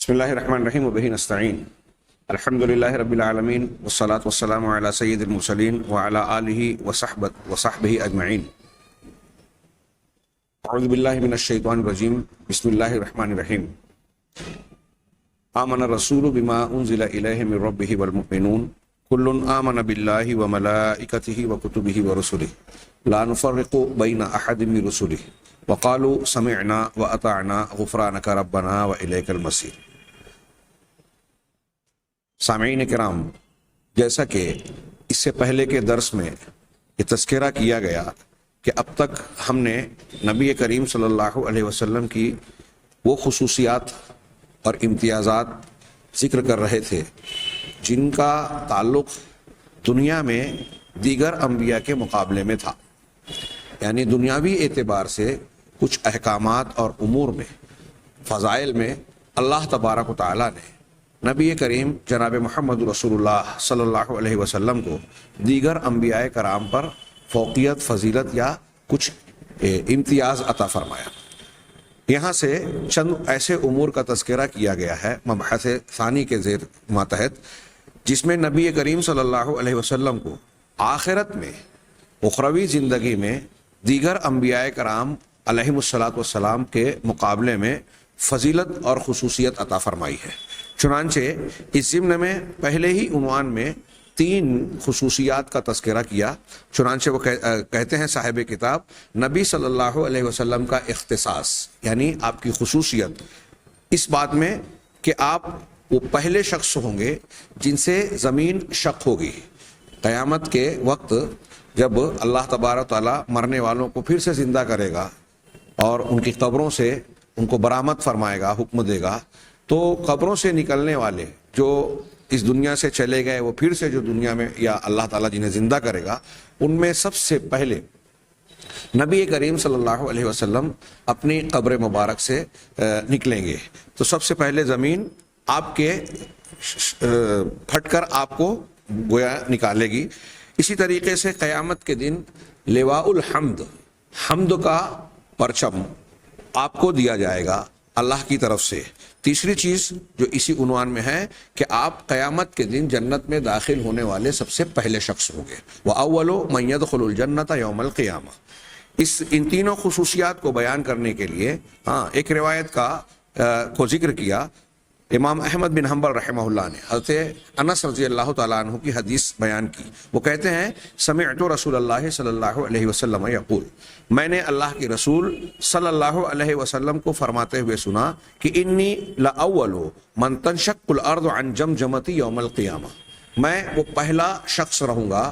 بسم اللہ الرحمن الرحیم وبہ نستعین الحمد للہ رب العالمین والصلاة والسلام علی سید المرسلین وعلی آلہ وصحبہ اجمعین. اعوذ باللہ من الشیطان الرجیم. بسم اللہ الرحمن الرحیم. آمن الرسول بما انزل الیہ من ربہ والمؤمنون کل آمن باللہ وملائکتہ وکتبہ ورسلہ لا نفرق بین احد من رسلہ وقالوا سمعنا واطعنا غفرانک ربنا والیک المصیر. سامعین کرام، جیسا کہ اس سے پہلے کے درس میں یہ تذکرہ کیا گیا کہ اب تک ہم نے نبی کریم صلی اللہ علیہ وسلم کی وہ خصوصیات اور امتیازات ذکر کر رہے تھے جن کا تعلق دنیا میں دیگر انبیاء کے مقابلے میں تھا. یعنی دنیاوی اعتبار سے کچھ احکامات اور امور میں، فضائل میں اللہ تبارک و تعالیٰ نے نبی کریم جناب محمد رسول اللہ صلی اللہ علیہ وسلم کو دیگر انبیاء کرام پر فوقیت، فضیلت یا کچھ امتیاز عطا فرمایا. یہاں سے چند ایسے امور کا تذکرہ کیا گیا ہے مبحث ثانی کے زیر ماتحت، جس میں نبی کریم صلی اللہ علیہ وسلم کو آخرت میں، اخروی زندگی میں دیگر انبیاء کرام علیہم الصلاۃ والسلام کے مقابلے میں فضیلت اور خصوصیت عطا فرمائی ہے. چنانچہ اس ضمن میں پہلے ہی عنوان میں 3 خصوصیات کا تذکرہ کیا. چنانچہ وہ کہتے ہیں صاحب کتاب، نبی صلی اللہ علیہ وسلم کا اختصاص یعنی آپ کی خصوصیت اس بات میں کہ آپ وہ پہلے شخص ہوں گے جن سے زمین شق ہوگی. قیامت کے وقت جب اللہ تبارک تعالیٰ مرنے والوں کو پھر سے زندہ کرے گا اور ان کی قبروں سے ان کو برآمد فرمائے گا، حکم دے گا، تو قبروں سے نکلنے والے جو اس دنیا سے چلے گئے وہ پھر سے جو دنیا میں یا اللہ تعالیٰ جنہیں زندہ کرے گا، ان میں سب سے پہلے نبی کریم صلی اللہ علیہ وسلم اپنی قبر مبارک سے نکلیں گے. تو سب سے پہلے زمین آپ کے پھٹ کر آپ کو گویا نکالے گی. اسی طریقے سے قیامت کے دن لواء الحمد، حمد کا پرچم آپ کو دیا جائے گا اللہ کی طرف سے. تیسری چیز جو اسی عنوان میں ہے کہ آپ قیامت کے دن جنت میں داخل ہونے والے سب سے پہلے شخص ہوں گے. وَأَوَّلُ مَن يَدْخُلُ الْجَنَّةَ يَوْمَ الْقِيَامَةِ. ان تینوں خصوصیات کو بیان کرنے کے لیے ایک روایت کو ذکر کیا. امام احمد بن حنبل رحمہ اللہ نے حضرت انس رضی اللہ تعالیٰ عنہ کی حدیث بیان کی. وہ کہتے ہیں، سمعت رسول اللہ صلی اللہ علیہ وسلم یقول، میں نے اللہ کے رسول صلی اللہ علیہ وسلم کو فرماتے ہوئے سنا کہ انی لاول من تنشق الارض عن جمجمتی یوم القیامہ. میں وہ پہلا شخص رہوں گا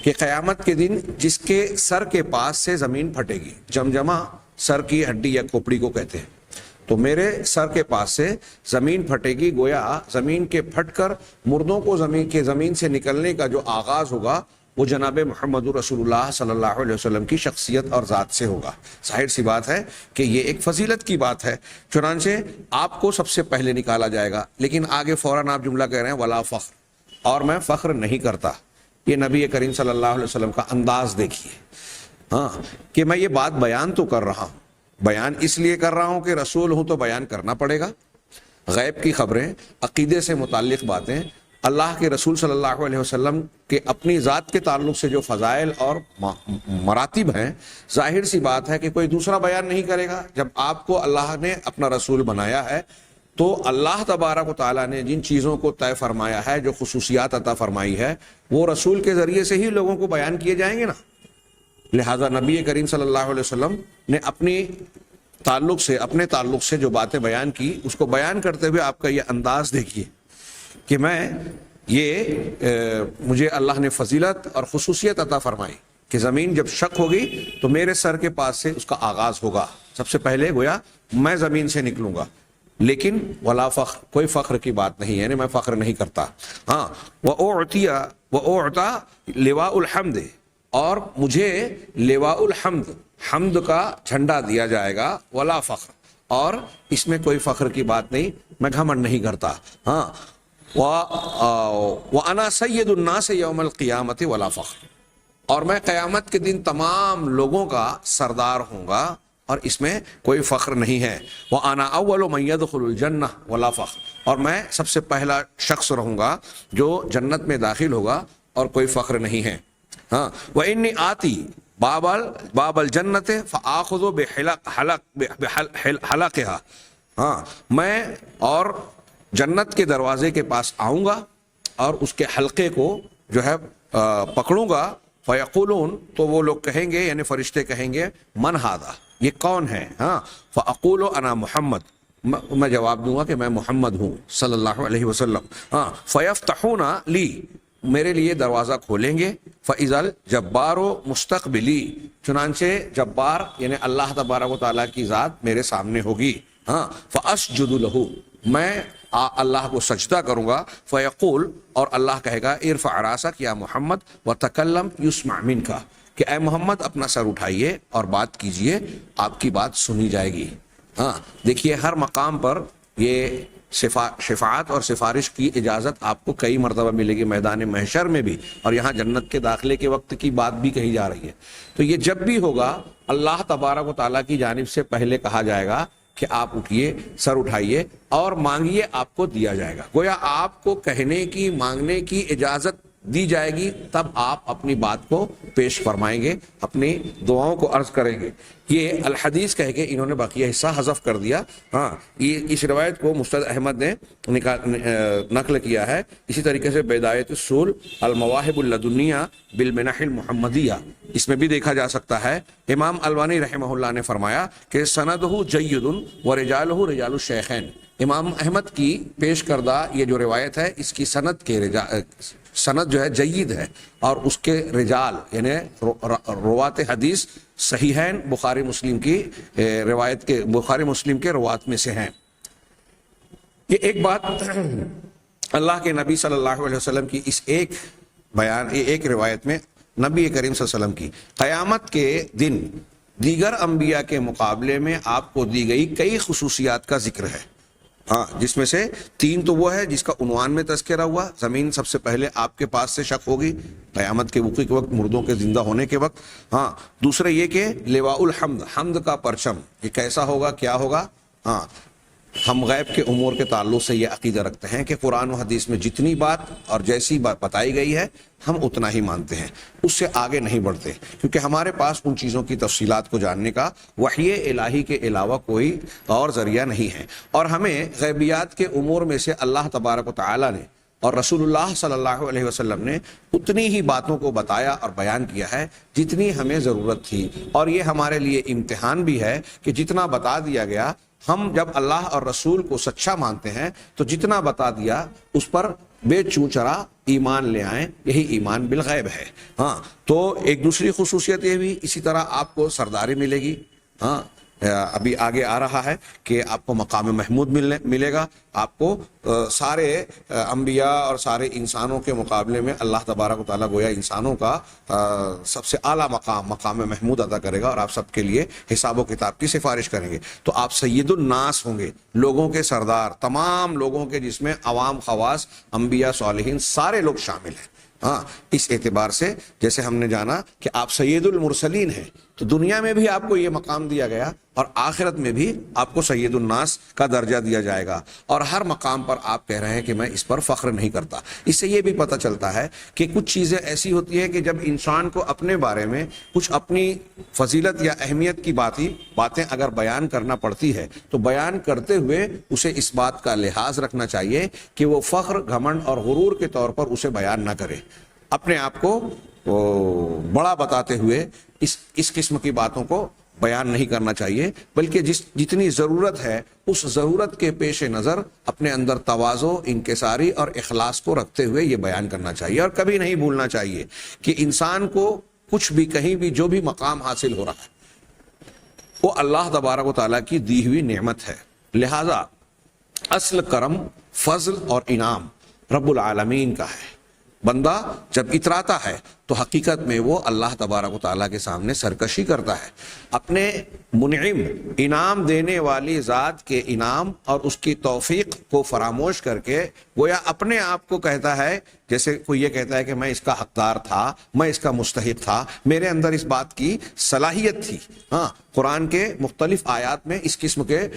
کہ قیامت کے دن جس کے سر کے پاس سے زمین پھٹے گی. جمجمہ سر کی ہڈی یا کھوپڑی کو کہتے ہیں. تو میرے سر کے پاس سے زمین پھٹے گی. گویا زمین کے پھٹ کر مردوں کو زمین سے نکلنے کا جو آغاز ہوگا وہ جناب محمد رسول اللہ صلی اللہ علیہ وسلم کی شخصیت اور ذات سے ہوگا. ظاہر سی بات ہے کہ یہ ایک فضیلت کی بات ہے. چنانچہ آپ کو سب سے پہلے نکالا جائے گا. لیکن آگے فوراً آپ جملہ کہہ رہے ہیں ولا فخر، اور میں فخر نہیں کرتا. یہ نبی کریم صلی اللہ علیہ وسلم کا انداز دیکھیے کہ میں یہ بات بیان تو کر رہا ہوں، بیان اس لیے کر رہا ہوں کہ رسول ہوں تو بیان کرنا پڑے گا. غیب کی خبریں، عقیدے سے متعلق باتیں، اللہ کے رسول صلی اللہ علیہ وسلم کے اپنی ذات کے تعلق سے جو فضائل اور مراتب ہیں، ظاہر سی بات ہے کہ کوئی دوسرا بیان نہیں کرے گا. جب آپ کو اللہ نے اپنا رسول بنایا ہے تو اللہ تبارک و تعالیٰ نے جن چیزوں کو طے فرمایا ہے، جو خصوصیات عطا فرمائی ہے، وہ رسول کے ذریعے سے ہی لوگوں کو بیان کیے جائیں گے نا. لہذا نبی کریم صلی اللہ علیہ وسلم نے اپنے تعلق سے جو باتیں بیان کی، اس کو بیان کرتے ہوئے آپ کا یہ انداز دیکھیے کہ مجھے اللہ نے فضیلت اور خصوصیت عطا فرمائی کہ زمین جب شق ہوگی تو میرے سر کے پاس سے اس کا آغاز ہوگا. سب سے پہلے گویا میں زمین سے نکلوں گا. لیکن ولا فخر، کوئی فخر کی بات نہیں، یعنی میں فخر نہیں کرتا. وَأُعْطَى لِوَاءُ الْحَمْدِ، اور مجھے لواء الحمد، حمد کا جھنڈا دیا جائے گا. ولا فخر، اور اس میں کوئی فخر کی بات نہیں، میں گھمنڈ نہیں کرتا. وَأَنَا سَيِّدُ النَّاسِ يَوْمَ الْقِيَامَةِ وَلَا فَخْرٍ، اور میں قیامت کے دن تمام لوگوں کا سردار ہوں گا اور اس میں کوئی فخر نہیں ہے. وَأَنَا أَوَّلُ مَن يَدْخُلُ الْجَنَّةَ وَلَا فَخْرَ, اور میں سب سے پہلا شخص رہوں گا جو جنت میں داخل ہوگا اور کوئی فخر نہیں ہے. ہاں, وَإِنِّي آتِي بَابَ الْجَنَّةِ فَآخُذُ بِحَلَقِهَا, ہاں میں اور جنت کے دروازے کے پاس آؤں گا اور اس کے حلقے کو جو ہے پکڑوں گا. فَيَقُولُونَ, تو وہ لوگ کہیں گے, یعنی فرشتے کہیں گے, من ہذا, یہ کون ہے؟ ہاں, فَأَقُولُ أَنَا محمد, میں جواب دوں گا کہ میں محمد ہوں صلی اللہ علیہ وسلم. ہاں, فَيَفْتَحُونَ لِي, میرے لیے دروازہ کھولیں گے. فَإِذَا الْجَبَّارُ مُسْتَقْبِلِي, چنانچہ جبار یعنی اللہ تبارک و تعالیٰ کی ذات میرے سامنے ہوگی. ہاں, فَأَسْجُدُ لَهُ, میں اللہ کو سجدہ کروں گا. فَيَقُول, اور اللہ کہے گا, ارفع راسک یا محمد وتکلم یسمع منک, کہ اے محمد اپنا سر اٹھائیے اور بات کیجئے, آپ کی بات سنی جائے گی. ہاں, دیکھیے ہر مقام پر یہ شفاعت اور سفارش کی اجازت آپ کو کئی مرتبہ ملے گی, میدان محشر میں بھی, اور یہاں جنت کے داخلے کے وقت کی بات بھی کہی جا رہی ہے. تو یہ جب بھی ہوگا اللہ تبارک و تعالیٰ کی جانب سے پہلے کہا جائے گا کہ آپ اٹھیے, سر اٹھائیے اور مانگیے, آپ کو دیا جائے گا. گویا آپ کو کہنے کی, مانگنے کی اجازت دی جائے گی, تب آپ اپنی بات کو پیش فرمائیں گے, اپنی دعاؤں کو عرض کریں گے. یہ الحدیث کہہ کے انہوں نے بقیہ حصہ حذف کر دیا. ہاں, یہ اس روایت کو مستد احمد نے نقل کیا ہے. اسی طریقے سے بدایت السول المواہب اللدنیہ بالمنح المحمدیہ, اس میں بھی دیکھا جا سکتا ہے. امام البانی رحمہ اللہ نے فرمایا کہ سندہ جید ورجالہ رجال الشیخین, امام احمد کی پیش کردہ یہ جو روایت ہے اس کی سند جو ہے جید ہے, اور اس کے رجال یعنی روات حدیث صحیحین بخاری مسلم کی روایت کے, بخاری مسلم کے روات میں سے ہیں. یہ ایک بات اللہ کے نبی صلی اللہ علیہ وسلم کی اس ایک بیان, ایک روایت میں نبی کریم صلی اللہ علیہ وسلم کی قیامت کے دن دیگر انبیاء کے مقابلے میں آپ کو دی گئی کئی خصوصیات کا ذکر ہے. ہاں, جس میں سے 3 تو وہ ہے جس کا عنوان میں تذکرہ ہوا, زمین سب سے پہلے آپ کے پاس سے شق ہوگی قیامت کے وقوع کے وقت, مردوں کے زندہ ہونے کے وقت. ہاں, دوسرے یہ کہ لواء الحمد, حمد کا پرچم, یہ کیسا ہوگا, کیا ہوگا. ہاں, ہم غیب کے امور کے تعلق سے یہ عقیدہ رکھتے ہیں کہ قرآن و حدیث میں جتنی بات اور جیسی بات بتائی گئی ہے ہم اتنا ہی مانتے ہیں, اس سے آگے نہیں بڑھتے, کیونکہ ہمارے پاس ان چیزوں کی تفصیلات کو جاننے کا وحی الہی کے علاوہ کوئی اور ذریعہ نہیں ہے. اور ہمیں غیبیات کے امور میں سے اللہ تبارک و تعالی نے اور رسول اللہ صلی اللہ علیہ وسلم نے اتنی ہی باتوں کو بتایا اور بیان کیا ہے جتنی ہمیں ضرورت تھی. اور یہ ہمارے لیے امتحان بھی ہے کہ جتنا بتا دیا گیا, ہم جب اللہ اور رسول کو سچا مانتے ہیں تو جتنا بتا دیا اس پر بے چوں چرا ایمان لے آئیں, یہی ایمان بالغیب ہے. ہاں, تو ایک دوسری خصوصیت یہ بھی, اسی طرح آپ کو سرداری ملے گی. ہاں, ابھی آگے آ رہا ہے کہ آپ کو مقام محمود ملے گا. آپ کو سارے انبیاء اور سارے انسانوں کے مقابلے میں اللہ تبارک و تعالیٰ گویا انسانوں کا سب سے اعلیٰ مقام محمود عطا کرے گا, اور آپ سب کے لیے حساب و کتاب کی سفارش کریں گے. تو آپ سید الناس ہوں گے, لوگوں کے سردار, تمام لوگوں کے, جس میں عوام, خواص, انبیاء, صالحین, سارے لوگ شامل ہیں. ہاں, اس اعتبار سے جیسے ہم نے جانا کہ آپ سید المرسلین ہیں, تو دنیا میں بھی آپ کو یہ مقام دیا گیا اور آخرت میں بھی آپ کو سید الناس کا درجہ دیا جائے گا. اور ہر مقام پر آپ کہہ رہے ہیں کہ میں اس پر فخر نہیں کرتا. اس سے یہ بھی پتہ چلتا ہے کہ کچھ چیزیں ایسی ہوتی ہیں کہ جب انسان کو اپنے بارے میں کچھ اپنی فضیلت یا اہمیت کی باتیں اگر بیان کرنا پڑتی ہے تو بیان کرتے ہوئے اسے اس بات کا لحاظ رکھنا چاہیے کہ وہ فخر, گھمنڈ اور غرور کے طور پر اسے بیان نہ کرے. اپنے آپ کو بڑا بتاتے ہوئے اس قسم کی باتوں کو بیان نہیں کرنا چاہیے, بلکہ جتنی ضرورت ہے اس ضرورت کے پیش نظر اپنے اندر تواضع, انکساری اور اخلاص کو رکھتے ہوئے یہ بیان کرنا چاہیے. اور کبھی نہیں بھولنا چاہیے کہ انسان کو کچھ بھی, کہیں بھی, جو بھی مقام حاصل ہو رہا ہے وہ اللہ تبارک و تعالیٰ کی دی ہوئی نعمت ہے. لہذا اصل کرم, فضل اور انعام رب العالمین کا ہے. بندہ جب اتراتا ہے تو حقیقت میں وہ اللہ تبارک و تعالیٰ کے سامنے سرکشی کرتا ہے، اپنے منعم انعام دینے والی ذات کے انعام اور اس کی توفیق کو فراموش کر کے گویا اپنے آپ کو کہتا ہے، جیسے کوئی یہ کہتا ہے کہ میں اس کا حقدار تھا، میں اس کا مستحق تھا، میرے اندر اس بات کی صلاحیت تھی۔ ہاں، قرآن کے مختلف آیات میں اس قسم کے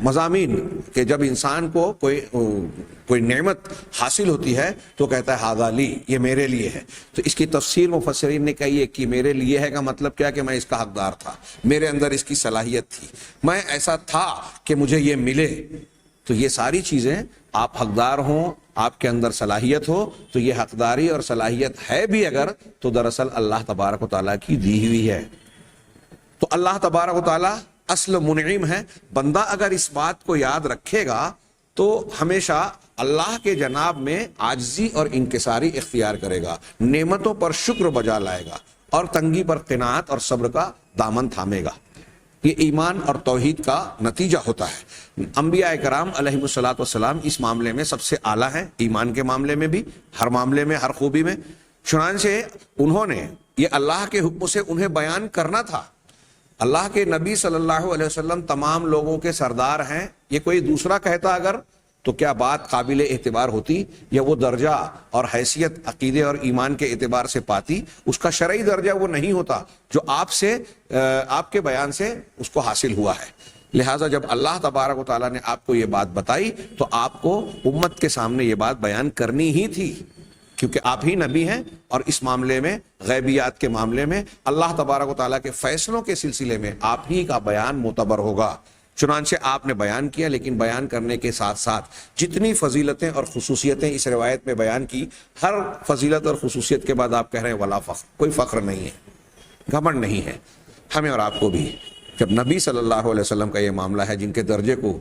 مضامین کہ جب انسان کو کوئی نعمت حاصل ہوتی ہے تو کہتا ہے ھذا لی، یہ میرے لیے ہے۔ تو اس کی تفسیر مفسرین نے کہی ہے کہ میرے لیے ہے کا مطلب کیا کہ میں اس کا حقدار تھا، میرے اندر اس کی صلاحیت تھی، میں ایسا تھا کہ مجھے یہ ملے۔ تو یہ ساری چیزیں، آپ حقدار ہوں، آپ کے اندر صلاحیت ہو، تو یہ حقداری اور صلاحیت ہے بھی اگر تو دراصل اللہ تبارک و تعالیٰ کی دی ہوئی ہے۔ تو اللہ تبارک و تعالیٰ اصل منعم ہے۔ بندہ اگر اس بات کو یاد رکھے گا تو ہمیشہ اللہ کے جناب میں عاجزی اور انکساری اختیار کرے گا، نعمتوں پر شکر بجا لائے گا اور تنگی پر قناعت اور صبر کا دامن تھامے گا۔ یہ ایمان اور توحید کا نتیجہ ہوتا ہے۔ انبیاء کرام علیہ الصلوۃ والسلام اس معاملے میں سب سے اعلیٰ ہیں، ایمان کے معاملے میں بھی، ہر معاملے میں، ہر خوبی میں۔ چنانچہ انہوں نے یہ اللہ کے حکم سے انہیں بیان کرنا تھا۔ اللہ کے نبی صلی اللہ علیہ وسلم تمام لوگوں کے سردار ہیں، یہ کوئی دوسرا کہتا اگر تو کیا بات قابل اعتبار ہوتی، یا وہ درجہ اور حیثیت عقیدے اور ایمان کے اعتبار سے پاتی، اس کا شرعی درجہ وہ نہیں ہوتا جو آپ کے بیان سے اس کو حاصل ہوا ہے۔ لہٰذا جب اللہ تبارک و تعالیٰ نے آپ کو یہ بات بتائی تو آپ کو امت کے سامنے یہ بات بیان کرنی ہی تھی، کیونکہ آپ ہی نبی ہیں، اور اس معاملے میں، غیبیات کے معاملے میں، اللہ تبارک و تعالیٰ کے فیصلوں کے سلسلے میں آپ ہی کا بیان معتبر ہوگا۔ چنانچہ آپ نے بیان کیا، لیکن بیان کرنے کے ساتھ ساتھ جتنی فضیلتیں اور خصوصیتیں اس روایت میں بیان کی، ہر فضیلت اور خصوصیت کے بعد آپ کہہ رہے ہیں ولا فخر، کوئی فخر نہیں ہے، گھمنڈ نہیں ہے۔ ہمیں اور آپ کو بھی جب نبی صلی اللہ علیہ وسلم کا یہ معاملہ ہے، جن کے درجے کو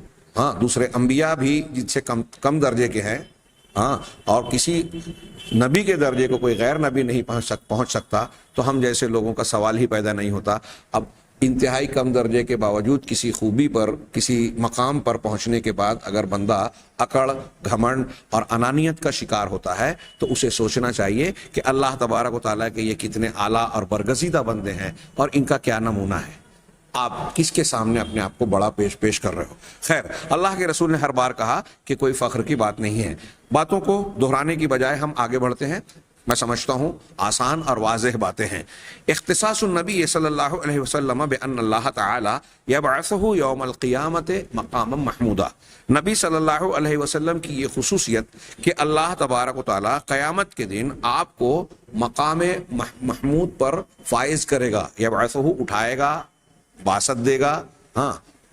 دوسرے انبیاء بھی جن سے کم درجے کے ہیں، اور کسی نبی کے درجے کو کوئی غیر نبی نہیں پہنچ سکتا، تو ہم جیسے لوگوں کا سوال ہی پیدا نہیں ہوتا۔ اب انتہائی کم درجے کے باوجود کسی خوبی پر، کسی مقام پر پہنچنے کے بعد اگر بندہ اکڑ، گھمنڈ اور انانیت کا شکار ہوتا ہے تو اسے سوچنا چاہیے کہ اللہ تبارک و تعالیٰ کے یہ کتنے اعلیٰ اور برگزیدہ بندے ہیں اور ان کا کیا نمونہ ہے۔ آپ کس کے سامنے اپنے آپ کو بڑا پیش کر رہے ہو؟ خیر، اللہ کے رسول نے ہر بار کہا کہ کوئی فخر کی بات نہیں ہے۔ باتوں کو دہرانے کی بجائے ہم آگے بڑھتے ہیں۔ میں سمجھتا ہوں آسان اور واضح باتیں ہیں۔ اختصاص النبی صلی اللہ علیہ وسلم بان اللہ تعالی یبعثہ یوم القیامت مقاما محمودا، نبی صلی اللہ علیہ وسلم کی یہ خصوصیت کہ اللہ تبارک و تعالی قیامت کے دن آپ کو مقام محمود پر فائز کرے گا، یبعثہ اٹھائے گا، باسط دے گا،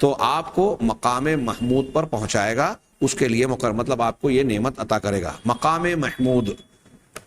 تو آپ کو مقام محمود پر پہنچائے گا، اس کے لیے مطلب آپ کو یہ نعمت عطا کرے گا۔ مقام محمود،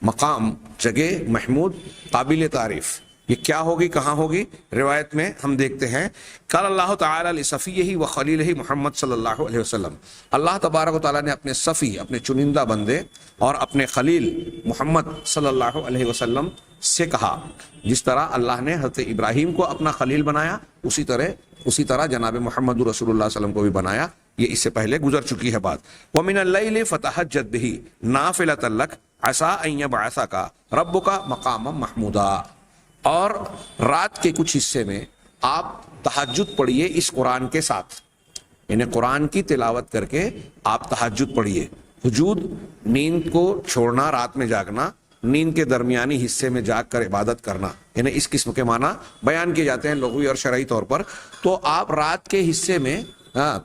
مقام، جگہ، محمود، قابل تعریف، یہ کیا ہوگی، کہاں ہوگی؟ روایت میں ہم دیکھتے ہیں قال اللہ تعالی لصفیہ و خلیلہ محمد صلی اللہ علیہ وسلم، اللہ تبارک و تعالیٰ نے اپنے صفی، اپنے چنندہ بندے اور اپنے خلیل محمد صلی اللہ علیہ وسلم سے کہا، جس طرح اللہ نے حضرت ابراہیم کو اپنا خلیل بنایا، اسی طرح جناب محمد رسول اللہ صلی اللہ علیہ وسلم کو بھی بنایا۔ یہ اس سے پہلے گزر چکی ہے بات۔ وَمِنَ اللَّيْلِ فَتَهَجَّدْ بِهِ نَافِلَةً لَكَ عَسَىٰ أَن يَبْعَثَكَ رَبُّكَ مَقَامًا مَحْمُودًا، اور رات کے کچھ حصے میں آپ تہجد پڑھیے اس قرآن کے ساتھ، یعنی قرآن کی تلاوت کر کے آپ تہجد پڑھیے۔ ہجود، نیند کو چھوڑنا، رات میں جاگنا، نیند کے درمیانی حصے میں جاگ کر عبادت کرنا، یعنی اس قسم کے معنی بیان کیے جاتے ہیں لغوی اور شرعی طور پر۔ تو آپ رات کے حصے میں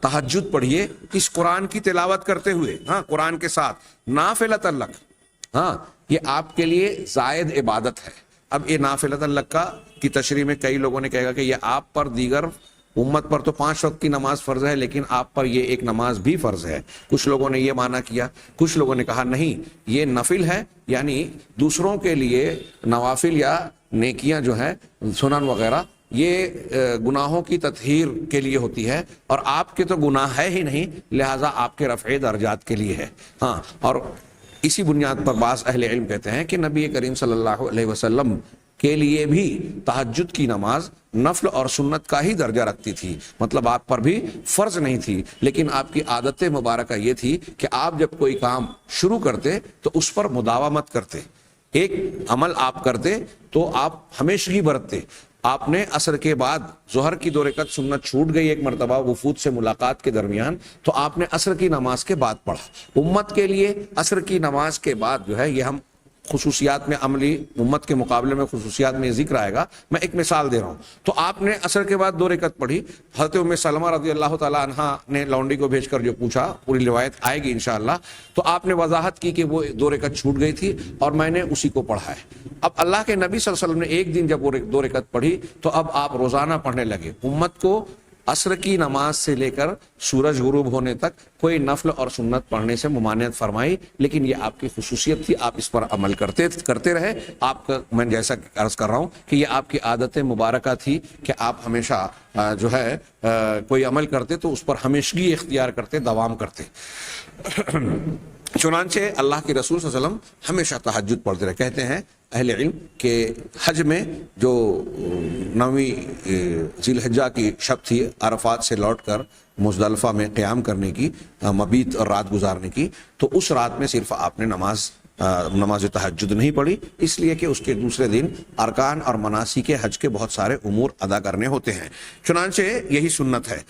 تہجد پڑھیے اس قرآن کی تلاوت کرتے ہوئے، قرآن کے ساتھ، نافلۃ لک، یہ آپ کے لیے زائد عبادت ہے۔ اب یہ نافلۃ لک کی تشریح میں کئی لوگوں نے کہا گا کہ یہ آپ پر، دیگر امت پر تو 5 وقت کی نماز فرض ہے، لیکن آپ پر یہ ایک نماز بھی فرض ہے۔ کچھ لوگوں نے یہ معنی کیا، کچھ لوگوں نے کہا نہیں، یہ نفل ہے، یعنی دوسروں کے لیے نوافل یا نیکیاں جو ہیں، سنن وغیرہ، یہ گناہوں کی تطہیر کے لیے ہوتی ہے، اور آپ کے تو گناہ ہے ہی نہیں، لہٰذا آپ کے رفع درجات کے لیے ہے۔ اور اسی بنیاد پر بعض اہل علم کہتے ہیں کہ نبی کریم صلی اللہ علیہ وسلم کے لیے بھی تہجد کی نماز نفل اور سنت کا ہی درجہ رکھتی تھی، مطلب آپ پر بھی فرض نہیں تھی، لیکن آپ کی عادت مبارکہ یہ تھی کہ آپ جب کوئی کام شروع کرتے تو اس پر مداومت کرتے، ایک عمل آپ کرتے تو آپ ہمیشگی برتتے۔ آپ نے عصر کے بعد ظہر کی 2 رکعت سنت چھوٹ گئی ایک مرتبہ وفود سے ملاقات کے درمیان، تو آپ نے عصر کی نماز کے بعد پڑھا۔ امت کے لیے عصر کی نماز کے بعد جو ہے، یہ ہم خصوصیات میں عملی امت کے مقابلے میں خصوصیات میں ذکر آئے گا، میں ایک مثال دے رہا ہوں۔ تو آپ نے عصر کے بعد 2 رکعت پڑھی، حضرت ام سلمہ رضی اللہ تعالی عنہا نے لونڈی کو بھیج کر جو پوچھا، پوری روایت آئے گی انشاءاللہ، تو آپ نے وضاحت کی کہ وہ 2 رکعت چھوٹ گئی تھی اور میں نے اسی کو پڑھا ہے۔ اب اللہ کے نبی صلی اللہ علیہ وسلم نے ایک دن جب وہ 2 رکعت پڑھی تو اب آپ روزانہ پڑھنے لگے۔ امت کو عصر کی نماز سے لے کر سورج غروب ہونے تک کوئی نفل اور سنت پڑھنے سے ممانعت فرمائی، لیکن یہ آپ کی خصوصیت تھی، آپ اس پر عمل کرتے رہے۔ آپ کا میں جیسا عرض کر رہا ہوں کہ یہ آپ کی عادت مبارکہ تھی کہ آپ ہمیشہ جو ہے کوئی عمل کرتے تو اس پر ہمیشگی اختیار کرتے، دوام کرتے۔ چنانچہ اللہ کے رسول صلی اللہ علیہ وسلم ہمیشہ تہجد پڑھتے رہے۔ کہتے ہیں اہل علم کہ حج میں جو 9ویں ذی الحجہ کی شب تھی، عرفات سے لوٹ کر مزدلفہ میں قیام کرنے کی، مبیت اور رات گزارنے کی، تو اس رات میں صرف آپ نے نماز تہجد نہیں پڑھی، اس لیے کہ اس کے دوسرے دن ارکان اور مناسک حج کے بہت سارے امور ادا کرنے ہوتے ہیں۔ چنانچہ یہی سنت ہے۔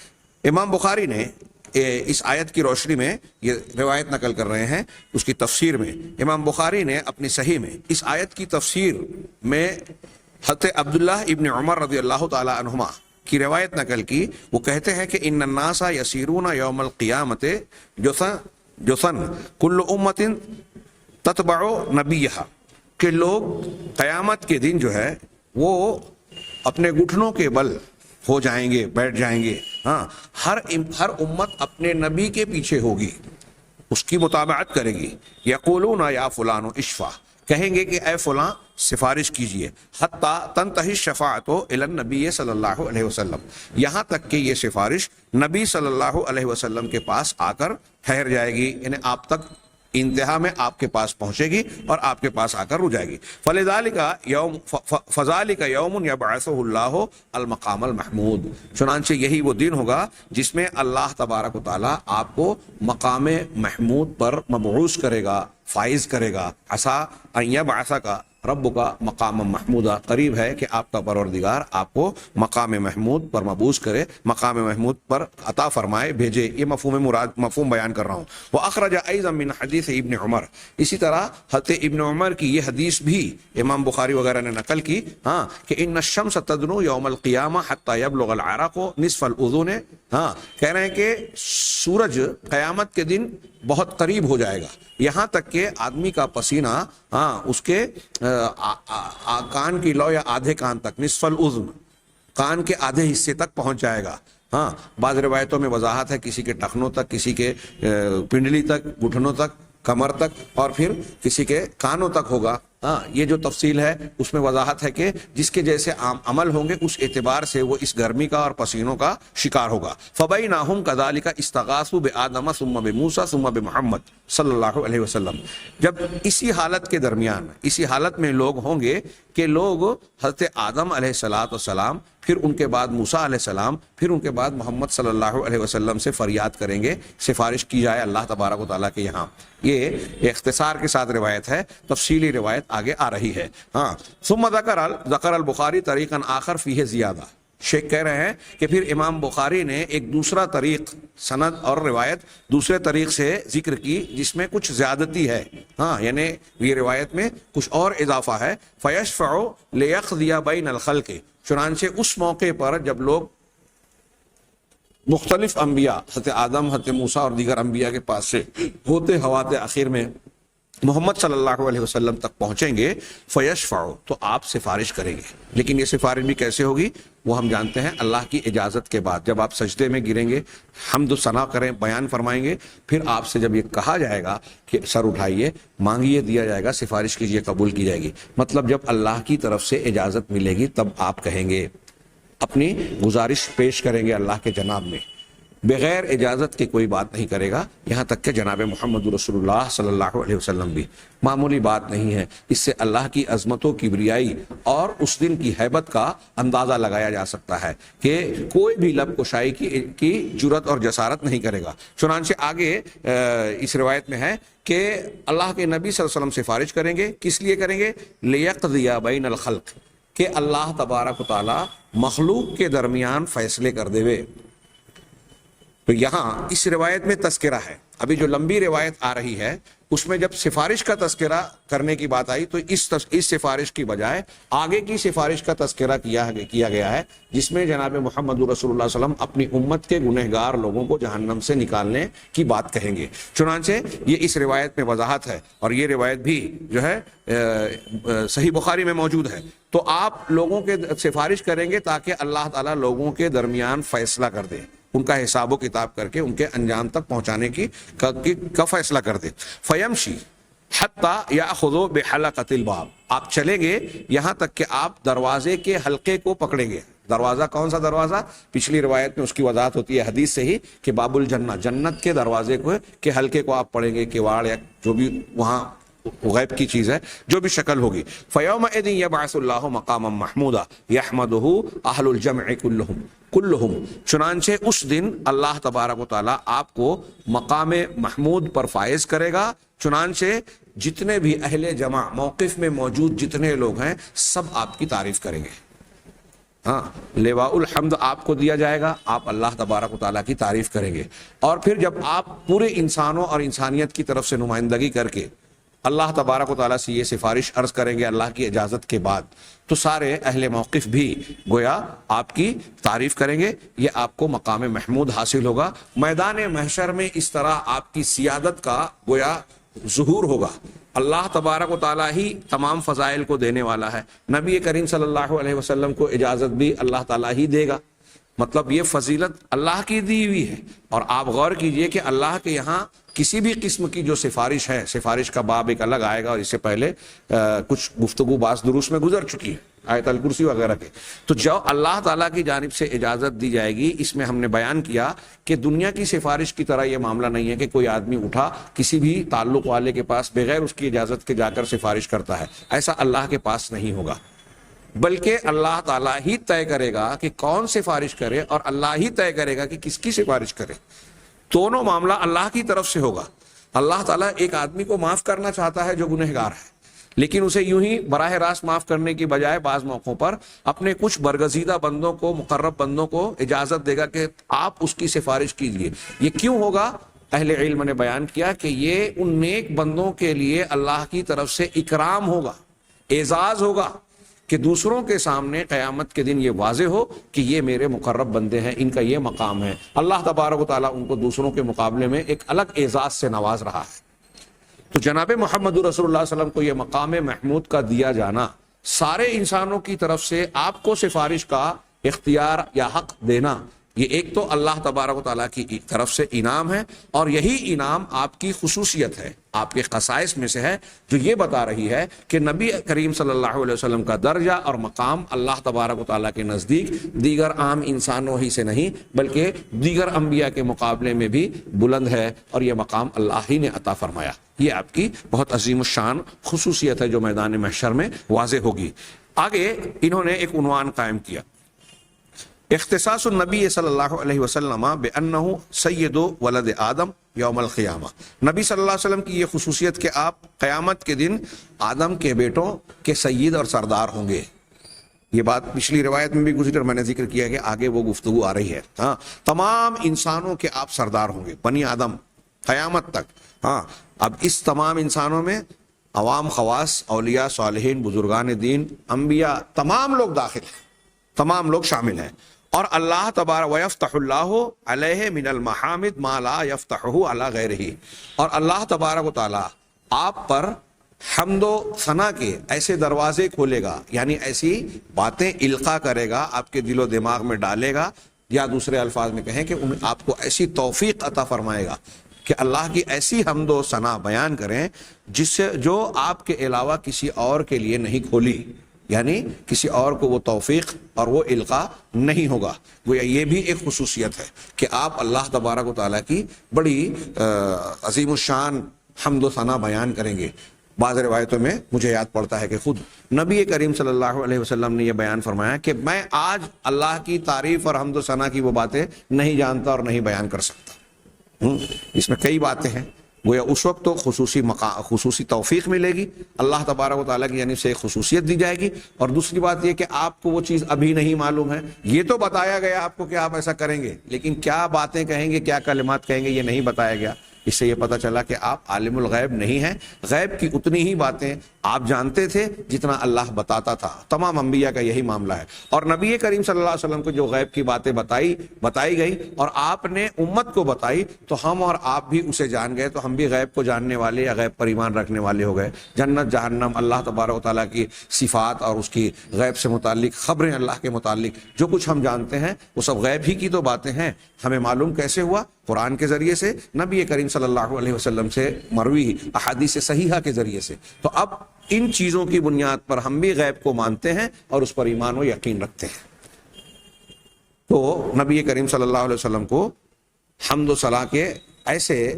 امام بخاری نے اس آیت کی روشنی میں یہ روایت نقل کر رہے ہیں، اس کی تفسیر میں امام بخاری نے اپنی صحیح میں اس آیت کی تفسیر میں حضرت عبداللہ ابن عمر رضی اللہ تعالی عنہما کی روایت نقل کی۔ وہ کہتے ہیں کہ ان الناس یسیرون یوم القیامت جثن کل امت تتبع نبیہا، کہ لوگ قیامت کے دن جو ہے وہ اپنے گھٹنوں کے بل ہو جائیں گے، بیٹھ جائیں گے، ہاں، ہر امت اپنے نبی کے پیچھے ہوگی، اس کی متابعت کرے گی۔ یقولون یا فلان اشفع، کہیں گے کہ اے فلاں سفارش کیجئے، حتی تنتہی الشفاعت الی النبی صلی اللہ علیہ وسلم، یہاں تک کہ یہ سفارش نبی صلی اللہ علیہ وسلم کے پاس آ کر ٹھہر جائے گی، یعنی آپ تک انتہا میں آپ کے پاس پہنچے گی اور آپ کے پاس آ کر رک جائے گی۔ فذالک یوم یبعثہ اللہ المقام المحمود، چنانچہ یہی وہ دن ہوگا جس میں اللہ تبارک و تعالیٰ آپ کو مقام محمود پر مبعوث کرے گا، فائز کرے گا۔ عسیٰ ان یبعثک ربک مقام محمودہ، قریب ہے کہ آپ کا پروردگار آپ کو مقام محمود پر مبعوث کرے، مقام محمود پر عطا فرمائے، بھیجے۔ یہ مفہوم بیان کر رہا ہوں۔ وأخرج أيضا من حدیث ابن عمر، اسی طرح حضرت ابن عمر کی یہ حدیث بھی امام بخاری وغیرہ نے نقل کی، ہاں، کہ ان الشمس تدنو یوم القیامہ حتی یبلغ العرق نصف الاذن، ہاں، کہہ رہے ہیں کہ سورج قیامت کے دن بہت قریب ہو جائے گا، یہاں تک کہ آدمی کا پسینہ اس کے کان کی لو یا آدھے کان تک، نصف الاذن، کان کے آدھے حصے تک پہنچ جائے گا۔ ہاں، بعض روایتوں میں وضاحت ہے کسی کے ٹخنوں تک، کسی کے پنڈلی تک، گھٹنوں تک، کمر تک، اور پھر کسی کے کانوں تک ہوگا۔ ہاں، یہ جو تفصیل ہے اس میں وضاحت ہے کہ جس کے جیسے عمل ہوں گے اس اعتبار سے وہ اس گرمی کا اور پسینوں کا شکار ہوگا۔ فبینہم کذالک استغاثوا بآدم ثم بموسیٰ ثم بمحمد صلی اللہ علیہ وسلم، جب اسی حالت کے درمیان، اسی حالت میں لوگ ہوں گے کہ لوگ حضرت آدم علیہ السلام، پھر ان کے بعد موسیٰ علیہ السلام، پھر ان کے بعد محمد صلی اللہ علیہ وسلم سے فریاد کریں گے، سفارش کی جائے اللہ تبارک و تعالیٰ کے یہاں۔ یہ اختصار کے ساتھ روایت ہے، تفصیلی روایت آگے آ رہی ہے۔ ہاں، ثم ذکر البخاری طریقا آخر فیہ زیادہ، شیخ کہہ رہے ہیں کہ پھر امام بخاری نے ایک دوسرا طریق، سند اور روایت دوسرے طریق سے ذکر کی جس میں کچھ زیادتی ہے، ہاں، یعنی یہ روایت میں کچھ اور اضافہ ہے۔ فیشفع لیقضی بین الخلق، چنانچہ اس موقع پر جب لوگ مختلف انبیاء، حضرت آدم، حضرت موسیٰ اور دیگر انبیاء کے پاس سے ہوتے ہواتے آخر میں محمد صلی اللہ علیہ وسلم تک پہنچیں گے، فیشفع، تو آپ سفارش کریں گے۔ لیکن یہ سفارش بھی کیسے ہوگی وہ ہم جانتے ہیں، اللہ کی اجازت کے بعد، جب آپ سجدے میں گریں گے، حمد و ثنا کریں، بیان فرمائیں گے، پھر آپ سے جب یہ کہا جائے گا کہ سر اٹھائیے، مانگیے، دیا جائے گا، سفارش کیجیے، قبول کی جائے گی۔ مطلب جب اللہ کی طرف سے اجازت ملے گی تب آپ کہیں گے، اپنی گزارش پیش کریں گے اللہ کے جناب میں۔ بغیر اجازت کے کوئی بات نہیں کرے گا، یہاں تک کہ جناب محمد رسول اللہ صلی اللہ علیہ وسلم بھی۔ معمولی بات نہیں ہے، اس سے اللہ کی عظمت و کبریائی اور اس دن کی ہیبت کا اندازہ لگایا جا سکتا ہے کہ کوئی بھی لب کشائی کی جرت اور جسارت نہیں کرے گا۔ چنانچہ آگے اس روایت میں ہے کہ اللہ کے نبی صلی اللہ علیہ وسلم سفارش کریں گے، کس لیے کریں گے؟ لیقضی بین الخلق، کہ اللہ تبارک و تعالی مخلوق کے درمیان فیصلے کر دے وے۔ تو یہاں اس روایت میں تذکرہ ہے، ابھی جو لمبی روایت آ رہی ہے اس میں جب سفارش کا تذکرہ کرنے کی بات آئی تو اس سفارش کی بجائے آگے کی سفارش کا تذکرہ کیا گیا ہے، جس میں جناب محمد رسول اللہ صلی اللہ علیہ وسلم اپنی امت کے گنہگار لوگوں کو جہنم سے نکالنے کی بات کہیں گے۔ چنانچہ یہ اس روایت میں وضاحت ہے، اور یہ روایت بھی جو ہے صحیح بخاری میں موجود ہے۔ تو آپ لوگوں کے سفارش کریں گے تاکہ اللہ تعالیٰ لوگوں کے درمیان فیصلہ کر دے، ان کا حساب و کتاب کر کے ان کے انجام تک پہنچانے کا فیصلہ کر دے۔ فیمشی حتی یاخذ بحلقۃ الباب، آپ چلیں گے یہاں تک کہ آپ دروازے کے حلقے کو پکڑیں گے۔ دروازہ کون سا دروازہ؟ پچھلی روایت میں اس کی وضاحت ہوتی ہے حدیث سے ہی کہ باب الجنہ، جنت کے دروازے کے حلقے کو آپ پڑھیں گے، کواڑ یا جو بھی وہاں غیب کی چیز ہے، جو بھی شکل ہوگی۔ فَيَوْمَئِذٍ يَبْعَثُ اللَّهُ مَقَامًا مَحْمُودًا يَحْمَدُهُ أَهْلُ الْجَمْعِ كُلُّهُمْ، چنانچہ اس دن اللہ تبارک و تعالیٰ آپ کو مقام محمود پر فائز کرے گا، چنانچہ جتنے بھی اہل جمع موقف میں موجود جتنے لوگ ہیں سب آپ کی تعریف کریں گے۔ ہاں، لواء الحمد آپ کو دیا جائے گا، آپ اللہ تبارک و تعالیٰ کی تعریف کریں گے، اور پھر جب آپ پورے انسانوں اور انسانیت کی طرف سے نمائندگی کر کے اللہ تبارک و تعالیٰ سے یہ سفارش عرض کریں گے اللہ کی اجازت کے بعد، تو سارے اہل موقف بھی گویا آپ کی تعریف کریں گے، یہ آپ کو مقام محمود حاصل ہوگا۔ میدان محشر میں اس طرح آپ کی سیادت کا گویا ظہور ہوگا۔ اللہ تبارک و تعالیٰ ہی تمام فضائل کو دینے والا ہے، نبی کریم صلی اللہ علیہ وسلم کو اجازت بھی اللہ تعالیٰ ہی دے گا، مطلب یہ فضیلت اللہ کی دی ہوئی ہے۔ اور آپ غور کیجئے کہ اللہ کے یہاں کسی بھی قسم کی جو سفارش ہے، سفارش کا باب ایک الگ آئے گا، اور اس سے پہلے کچھ گفتگو بعض دروس میں گزر چکی ہے آیت الکرسی وغیرہ کے۔ تو جو اللہ تعالیٰ کی جانب سے اجازت دی جائے گی، اس میں ہم نے بیان کیا کہ دنیا کی سفارش کی طرح یہ معاملہ نہیں ہے کہ کوئی آدمی اٹھا کسی بھی تعلق والے کے پاس بغیر اس کی اجازت کے جا کر سفارش کرتا ہے، ایسا اللہ کے پاس نہیں ہوگا، بلکہ اللہ تعالیٰ ہی طے کرے گا کہ کون سفارش کرے، اور اللہ ہی طے کرے گا کہ کس کی سفارش کرے۔ دونوں معاملہ اللہ کی طرف سے ہوگا۔ اللہ تعالیٰ ایک آدمی کو معاف کرنا چاہتا ہے جو گنہگار ہے، لیکن اسے یوں ہی براہ راست معاف کرنے کی بجائے بعض موقعوں پر اپنے کچھ برگزیدہ بندوں کو، مقرب بندوں کو اجازت دے گا کہ آپ اس کی سفارش کیجیے۔ یہ کیوں ہوگا؟ اہل علم نے بیان کیا کہ یہ ان نیک بندوں کے لیے اللہ کی طرف سے اکرام ہوگا، اعزاز ہوگا، کہ دوسروں کے سامنے قیامت کے دن یہ واضح ہو کہ یہ میرے مقرب بندے ہیں، ان کا یہ مقام ہے۔ اللہ تبارک و تعالیٰ ان کو دوسروں کے مقابلے میں ایک الگ اعزاز سے نواز رہا ہے۔ تو جناب محمد رسول اللہ صلی اللہ علیہ وسلم کو یہ مقام محمود کا دیا جانا، سارے انسانوں کی طرف سے آپ کو سفارش کا اختیار یا حق دینا، یہ ایک تو اللہ تبارک و تعالیٰ کی طرف سے انعام ہے، اور یہی انعام آپ کی خصوصیت ہے، آپ کے خصائص میں سے ہے، جو یہ بتا رہی ہے کہ نبی کریم صلی اللہ علیہ وسلم کا درجہ اور مقام اللہ تبارک و تعالیٰ کے نزدیک دیگر عام انسانوں ہی سے نہیں بلکہ دیگر انبیاء کے مقابلے میں بھی بلند ہے، اور یہ مقام اللہ ہی نے عطا فرمایا۔ یہ آپ کی بہت عظیم الشان خصوصیت ہے جو میدان محشر میں واضح ہوگی۔ آگے انہوں نے ایک عنوان قائم کیا، اختصاص النبی صلی اللہ علیہ وسلم بأنہ سید ولد آدم یوم القیامہ، نبی صلی اللہ علیہ وسلم کی یہ خصوصیت کہ آپ قیامت کے دن آدم کے بیٹوں کے سید اور سردار ہوں گے۔ یہ بات پچھلی روایت میں بھی گزری اور میں نے ذکر کیا کہ آگے وہ گفتگو آ رہی ہے۔ ہاں، تمام انسانوں کے آپ سردار ہوں گے، بنی آدم قیامت تک۔ ہاں، اب اس تمام انسانوں میں عوام، خواص، اولیاء، صالحین، بزرگان دین، انبیاء، تمام لوگ داخل ہیں، تمام لوگ شامل ہیں۔ اور اللہ تبارک وَيَفْتَحُ اللَّهُ عَلَيْهِ مِنَ الْمَحَامِدِ مَا لَا يَفْتَحُهُ عَلَى غَيْرِهِ، اور اللہ تبارک و تعالی آپ پر حمد و ثنا کے ایسے دروازے کھولے گا، یعنی ایسی باتیں القاء کرے گا، آپ کے دل و دماغ میں ڈالے گا، یا دوسرے الفاظ میں کہیں کہ آپ کو ایسی توفیق عطا فرمائے گا کہ اللہ کی ایسی حمد و ثنا بیان کریں جس سے جو آپ کے علاوہ کسی اور کے لیے نہیں کھولی۔ یعنی کسی اور کو وہ توفیق اور وہ القاء نہیں ہوگا. گویا یہ بھی ایک خصوصیت ہے کہ آپ اللہ تبارک و تعالیٰ کی بڑی عظیم الشان حمد و ثنا بیان کریں گے. بعض روایتوں میں مجھے یاد پڑتا ہے کہ خود نبی کریم صلی اللہ علیہ وسلم نے یہ بیان فرمایا کہ میں آج اللہ کی تعریف اور حمد و ثنا کی وہ باتیں نہیں جانتا اور نہیں بیان کر سکتا. اس میں کئی باتیں ہیں. گویا اس وقت تو خصوصی توفیق ملے گی اللہ تبارک و تعالیٰ کی جانب سے ایک خصوصیت دی جائے گی. اور دوسری بات یہ کہ آپ کو وہ چیز ابھی نہیں معلوم ہے. یہ تو بتایا گیا آپ کو کہ آپ ایسا کریں گے, لیکن کیا باتیں کہیں گے, کیا کلمات کہیں گے, یہ نہیں بتایا گیا. اس سے یہ پتہ چلا کہ آپ عالم الغیب نہیں ہیں. غیب کی اتنی ہی باتیں آپ جانتے تھے جتنا اللہ بتاتا تھا. تمام انبیاء کا یہی معاملہ ہے. اور نبی کریم صلی اللہ علیہ وسلم کو جو غیب کی باتیں بتائی گئی اور آپ نے امت کو بتائی, تو ہم اور آپ بھی اسے جان گئے. تو ہم بھی غیب کو جاننے والے یا غیب پر ایمان رکھنے والے ہو گئے. جنت جہنم, اللہ تبارک و تعالیٰ کی صفات اور اس کی غیب سے متعلق خبریں, اللہ کے متعلق جو کچھ ہم جانتے ہیں وہ سب غیب ہی کی تو باتیں ہیں. ہمیں معلوم کیسے ہوا؟ قرآن کے ذریعے سے, نبی کریم صلی اللہ علیہ وسلم سے مروی احادیث صحیحہ کے ذریعے سے. تو اب ان چیزوں کی بنیاد پر ہم بھی غیب کو مانتے ہیں اور اس پر ایمان و یقین رکھتے ہیں. تو نبی کریم صلی اللہ علیہ وسلم کو حمد و ثنا کے ایسے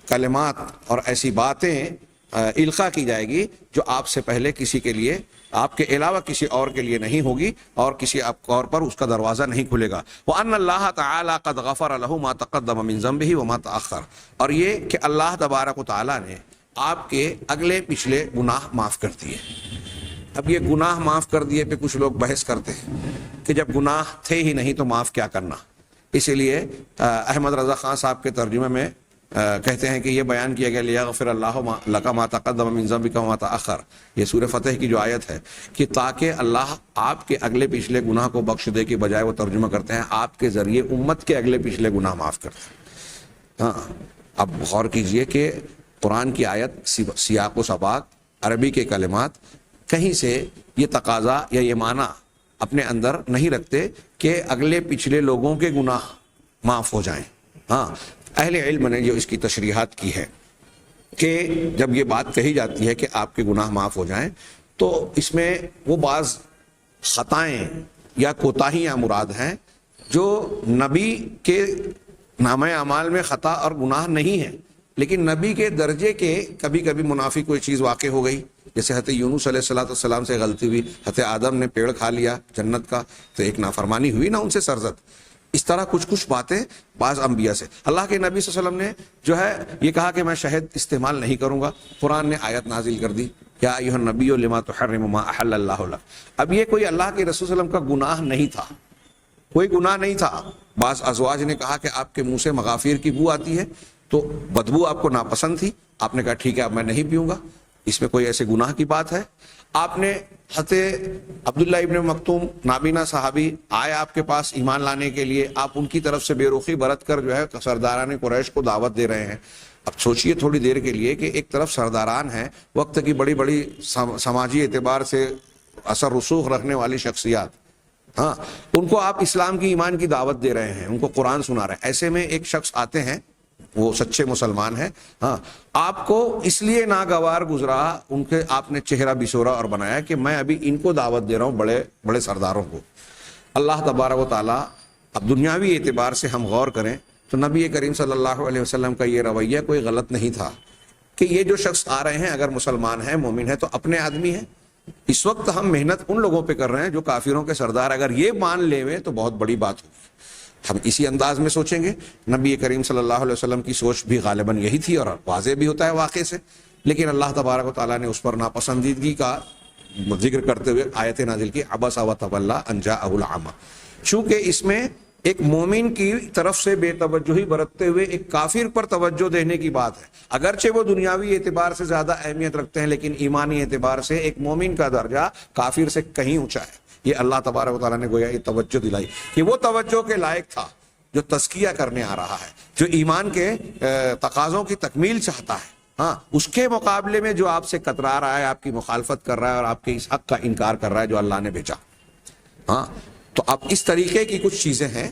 کلمات اور ایسی باتیں القاء کی جائے گی جو آپ سے پہلے کسی کے لیے, آپ کے علاوہ کسی اور کے لیے نہیں ہوگی, اور کسی اور پر اس کا دروازہ نہیں کھلے گا. وَأَنَّ اللَّهَ تَعَالَى قَدْ غَفَرَ لَهُ مَا تَقَدَّمَ مِنْ ذَنبِهِ وَمَا تَأَخَّرَ. اور یہ کہ اللہ تبارک و تعالیٰ نے آپ کے اگلے پچھلے گناہ معاف کر دیے. اب یہ گناہ معاف کر دیے پہ کچھ لوگ بحث کرتے ہیں کہ جب گناہ تھے ہی نہیں تو معاف کیا کرنا. اسی لیے احمد رضا خان صاحب کے ترجمے میں کہتے ہیں کہ یہ بیان کیا گیا لیغفر اللہ لک ما تقدم من ذنبک وما تأخر, یہ سورہ فتح کی جو آیت ہے, کہ تاکہ اللہ آپ کے اگلے پچھلے گناہ کو بخش دے کے بجائے وہ ترجمہ کرتے ہیں آپ کے ذریعے امت کے اگلے پچھلے گناہ معاف کرتے ہیں. ہاں, اب غور کیجئے کہ قرآن کی آیت, سیاق و سباق, عربی کے کلمات کہیں سے یہ تقاضا یا یہ معنی اپنے اندر نہیں رکھتے کہ اگلے پچھلے لوگوں کے گناہ معاف ہو جائیں. ہاں, اہل علم نے جو اس کی تشریحات کی ہے کہ جب یہ بات کہی جاتی ہے کہ آپ کے گناہ معاف ہو جائیں, تو اس میں وہ بعض خطائیں یا کوتاہیاں مراد ہیں جو نبی کے نامہ اعمال میں خطا اور گناہ نہیں ہے, لیکن نبی کے درجے کے کبھی کبھی منافی کوئی چیز واقع ہو گئی. جیسے حضرت یونس علیہ السلام سے غلطی ہوئی, حضرت آدم نے پیڑ کھا لیا جنت کا, تو ایک نافرمانی ہوئی نا ان سے سرزد. اس طرح کچھ باتیں بعض انبیاء سے. اللہ کے نبی صلی اللہ علیہ وسلم نے جو ہے یہ کہا کہ میں شہد استعمال نہیں کروں گا. قرآن نے آیت نازل کر دی, یا ایھا النبی لما تحرم ما احل اللہ لک. اب یہ کوئی اللہ کے رسول صلی اللہ علیہ وسلم کا گناہ نہیں تھا, کوئی گناہ نہیں تھا. بعض ازواج نے کہا کہ آپ کے منہ سے مغافیر کی بو آتی ہے, تو بدبو آپ کو ناپسند تھی, آپ نے کہا ٹھیک ہے اب میں نہیں پیوں گا. اس میں کوئی ایسے گناہ کی بات ہے؟ آپ نے حضرت عبداللہ ابن مکتوم نابینا صحابی آئے آپ کے پاس ایمان لانے کے لیے, آپ ان کی طرف سے بے رخی برت کر جو ہے سرداران قریش کو دعوت دے رہے ہیں. اب سوچئے تھوڑی دیر کے لیے کہ ایک طرف سرداران ہیں, وقت کی بڑی بڑی سماجی اعتبار سے اثر رسوخ رکھنے والی شخصیات, ہاں, ان کو آپ اسلام کی ایمان کی دعوت دے رہے ہیں, ان کو قرآن سنا رہے ہیں. ایسے میں ایک شخص آتے ہیں, وہ سچے مسلمان ہیں, ہاں, آپ کو اس لیے ناگوار گزرا, ان کے آپ نے چہرہ بسورا اور بنایا کہ میں ابھی ان کو دعوت دے رہا ہوں, بڑے بڑے سرداروں کو. اللہ تبارک و تعالیٰ, اب دنیاوی اعتبار سے ہم غور کریں تو نبی کریم صلی اللہ علیہ وسلم کا یہ رویہ کوئی غلط نہیں تھا کہ یہ جو شخص آ رہے ہیں اگر مسلمان ہیں, مومن ہیں, تو اپنے آدمی ہیں. اس وقت ہم محنت ان لوگوں پہ کر رہے ہیں جو کافروں کے سردار, اگر یہ مان لے تو بہت بڑی بات ہوگی. ہم اسی انداز میں سوچیں گے. نبی کریم صلی اللہ علیہ وسلم کی سوچ بھی غالباً یہی تھی, اور واضح بھی ہوتا ہے واقعے سے, لیکن اللہ تبارک و تعالیٰ نے اس پر ناپسندیدگی کا ذکر کرتے ہوئے آیت نازل کی, عبس وتولی ان جاءہ الاعمی. چونکہ اس میں ایک مومن کی طرف سے بے توجہی برتتے ہوئے ایک کافر پر توجہ دینے کی بات ہے. اگرچہ وہ دنیاوی اعتبار سے زیادہ اہمیت رکھتے ہیں, لیکن ایمانی اعتبار سے ایک مومن کا درجہ کافر سے کہیں اونچا ہے. یہ اللہ تبارک و تعالیٰ نے گویا یہ توجہ دلائی کہ وہ توجہ کے لائق تھا جو تزکیہ کرنے آ رہا ہے, جو ایمان کے تقاضوں کی تکمیل چاہتا ہے. ہاں, اس کے مقابلے میں جو آپ سے کترا رہا ہے, آپ کی مخالفت کر رہا ہے اور آپ کے اس حق کا انکار کر رہا ہے جو اللہ نے بھیجا. ہاں, تو اب اس طریقے کی کچھ چیزیں ہیں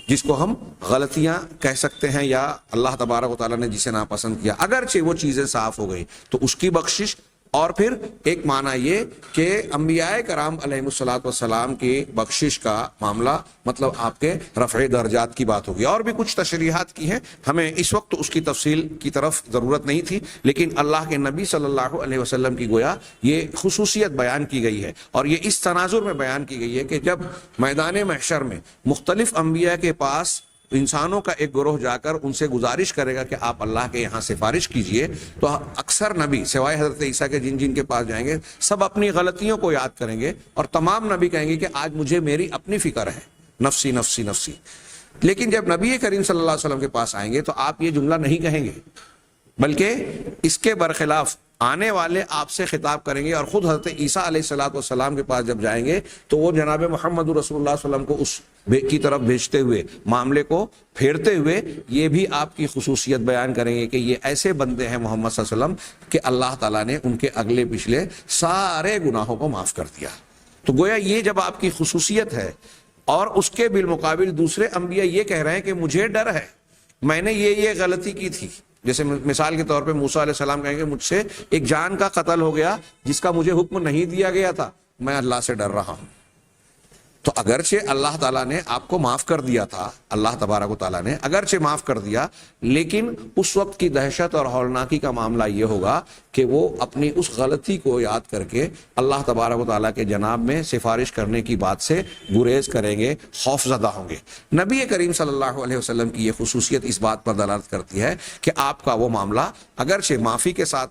جس کو ہم غلطیاں کہہ سکتے ہیں, یا اللہ تبارک و تعالیٰ نے جسے ناپسند کیا, اگرچہ وہ چیزیں صاف ہو گئی تو اس کی بخشش اور پھر ایک معنی یہ کہ انبیاء کرام علیہ الصلوۃ والسلام کی بخشش کا معاملہ مطلب آپ کے رفع درجات کی بات ہوگی. اور بھی کچھ تشریحات کی ہیں, ہمیں اس وقت اس کی تفصیل کی طرف ضرورت نہیں تھی, لیکن اللہ کے نبی صلی اللہ علیہ وسلم کی گویا یہ خصوصیت بیان کی گئی ہے, اور یہ اس تناظر میں بیان کی گئی ہے کہ جب میدان محشر میں مختلف انبیاء کے پاس انسانوں کا ایک گروہ جا کر ان سے گزارش کرے گا کہ آپ اللہ کے یہاں سفارش کیجئے, تو اکثر نبی سوائے حضرت عیسیٰ کے جن کے پاس جائیں گے سب اپنی غلطیوں کو یاد کریں گے, اور تمام نبی کہیں گے کہ آج مجھے میری اپنی فکر ہے, نفسی نفسی نفسی. لیکن جب نبی کریم صلی اللہ علیہ وسلم کے پاس آئیں گے تو آپ یہ جملہ نہیں کہیں گے, بلکہ اس کے برخلاف آنے والے آپ سے خطاب کریں گے, اور خود حضرت عیسیٰ علیہ الصلوۃ والسلام کے پاس جب جائیں گے تو وہ جناب محمد رسول اللہ صلی اللہ علیہ وسلم کو اس کی طرف بھیجتے ہوئے, معاملے کو پھیرتے ہوئے یہ بھی آپ کی خصوصیت بیان کریں گے کہ یہ ایسے بندے ہیں محمد صلی اللہ علیہ وسلم کہ اللہ تعالیٰ نے ان کے اگلے پچھلے سارے گناہوں کو معاف کر دیا. تو گویا یہ جب آپ کی خصوصیت ہے, اور اس کے بالمقابل دوسرے انبیاء یہ کہہ رہے ہیں کہ مجھے ڈر ہے, میں نے یہ غلطی کی تھی. جیسے مثال کے طور پہ موسیٰ علیہ السلام کہیں گے مجھ سے ایک جان کا قتل ہو گیا جس کا مجھے حکم نہیں دیا گیا تھا, میں اللہ سے ڈر رہا ہوں. تو اگرچہ اللہ تعالیٰ نے آپ کو معاف کر دیا تھا, اللہ تبارک و تعالیٰ نے اگرچہ معاف کر دیا, لیکن اس وقت کی دہشت اور ہولناکی کا معاملہ یہ ہوگا کہ وہ اپنی اس غلطی کو یاد کر کے اللہ تبارک و تعالیٰ کے جناب میں سفارش کرنے کی بات سے گریز کریں گے, خوف زدہ ہوں گے. نبی کریم صلی اللہ علیہ وسلم کی یہ خصوصیت اس بات پر دلالت کرتی ہے کہ آپ کا وہ معاملہ اگرچہ معافی کے ساتھ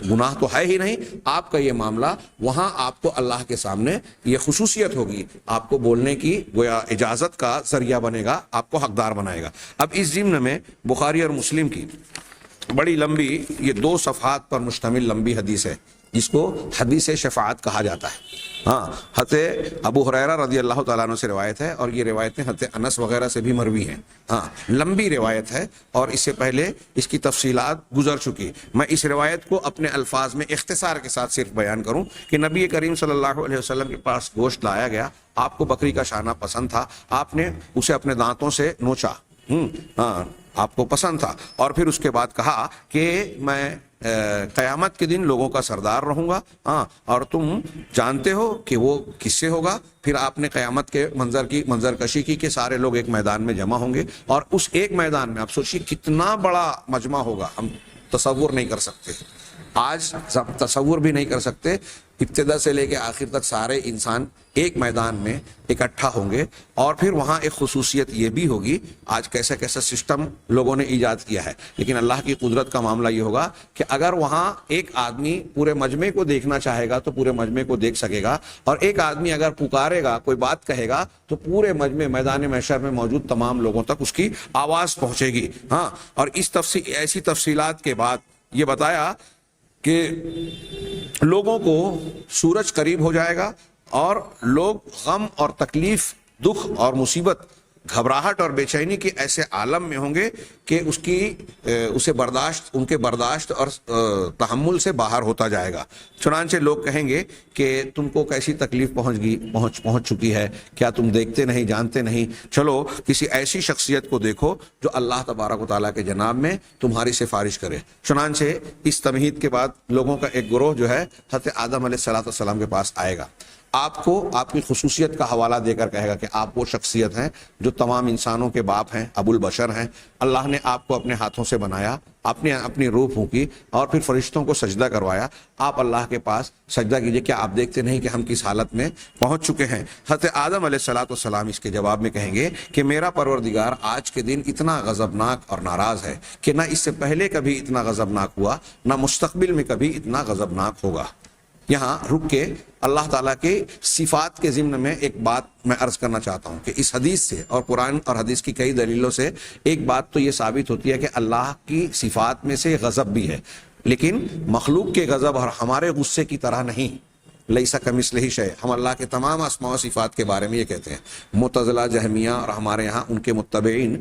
گناہ تو ہے ہی نہیں, آپ کا یہ معاملہ وہاں آپ کو اللہ کے سامنے یہ خصوصیت ہوگی, آپ کو بولنے کی گویا اجازت کا ذریعہ بنے گا, آپ کو حقدار بنائے گا. اب اس ضمن میں بخاری اور مسلم کی بڑی لمبی, یہ 2 صفحات پر مشتمل لمبی حدیث ہے جس کو حدیث شفاعت کہا جاتا ہے. ہاں, حضرت ابو ہریرہ رضی اللہ تعالیٰ عنہ سے روایت ہے, اور یہ روایتیں حضرت انس وغیرہ سے بھی مروی ہیں. ہاں, لمبی روایت ہے, اور اس سے پہلے اس کی تفصیلات گزر چکی. میں اس روایت کو اپنے الفاظ میں اختصار کے ساتھ صرف بیان کروں کہ نبی کریم صلی اللہ علیہ وسلم کے پاس گوشت لایا گیا, آپ کو بکری کا شانہ پسند تھا, آپ نے اسے اپنے دانتوں سے نوچا, آپ کو پسند تھا, اور پھر اس کے بعد کہا کہ میں قیامت کے دن لوگوں کا سردار رہوں گا, اور تم جانتے ہو کہ وہ کس سے ہوگا. پھر آپ نے قیامت کے منظر کشی کی کہ سارے لوگ ایک میدان میں جمع ہوں گے, اور اس ایک میدان میں آپ سوچیے کتنا بڑا مجمع ہوگا, ہم تصور نہیں کر سکتے, آج تصور بھی نہیں کر سکتے. ابتدا سے لے کے آخر تک سارے انسان ایک میدان میں اکٹھا ہوں گے, اور پھر وہاں ایک خصوصیت یہ بھی ہوگی, آج کیسا کیسا سسٹم لوگوں نے ایجاد کیا ہے, لیکن اللہ کی قدرت کا معاملہ یہ ہوگا کہ اگر وہاں ایک آدمی پورے مجمع کو دیکھنا چاہے گا تو پورے مجمع کو دیکھ سکے گا, اور ایک آدمی اگر پکارے گا, کوئی بات کہے گا, تو پورے مجمع میدان محشر میں موجود تمام لوگوں تک اس کی آواز پہنچے گی. ہاں, اور ایسی تفصیلات کے بعد یہ بتایا کہ لوگوں کو سورج قریب ہو جائے گا, اور لوگ غم اور تکلیف, دکھ اور مصیبت, گھبراہٹ اور بے چینی کے ایسے عالم میں ہوں گے کہ ان کے برداشت اور تحمل سے باہر ہوتا جائے گا. چنانچہ لوگ کہیں گے کہ تم کو کیسی تکلیف پہنچ چکی ہے, کیا تم دیکھتے نہیں, جانتے نہیں, چلو کسی ایسی شخصیت کو دیکھو جو اللہ تبارک و تعالیٰ کے جناب میں تمہاری سفارش کرے. چنانچہ اس تمہید کے بعد لوگوں کا ایک گروہ جو ہے حضرت آدم علیہ السلام کے پاس آئے گا, آپ کو آپ کی خصوصیت کا حوالہ دے کر کہے گا کہ آپ وہ شخصیت ہیں جو تمام انسانوں کے باپ ہیں, ابو البشر ہیں, اللہ نے آپ کو اپنے ہاتھوں سے بنایا, آپ نے اپنی روح پھونکی اور پھر فرشتوں کو سجدہ کروایا, آپ اللہ کے پاس سجدہ کیجئے, کیا آپ دیکھتے نہیں کہ ہم کس حالت میں پہنچ چکے ہیں. حضرت آدم علیہ السلام اس کے جواب میں کہیں گے کہ میرا پروردگار آج کے دن اتنا غضبناک اور ناراض ہے کہ نہ اس سے پہلے کبھی اتنا غضبناک ہوا, نہ مستقبل میں کبھی اتنا غضبناک ہوگا. یہاں رک کے اللہ تعالیٰ کے صفات کے ضمن میں ایک بات میں عرض کرنا چاہتا ہوں کہ اس حدیث سے اور قرآن اور حدیث کی کئی دلیلوں سے ایک بات تو یہ ثابت ہوتی ہے کہ اللہ کی صفات میں سے غضب بھی ہے, لیکن مخلوق کے غضب اور ہمارے غصے کی طرح نہیں. لیسا کمثلہ شیء, ہم اللہ کے تمام اسماء و صفات کے بارے میں یہ کہتے ہیں. معتزلہ, جہمیہ اور ہمارے یہاں ان کے متبعین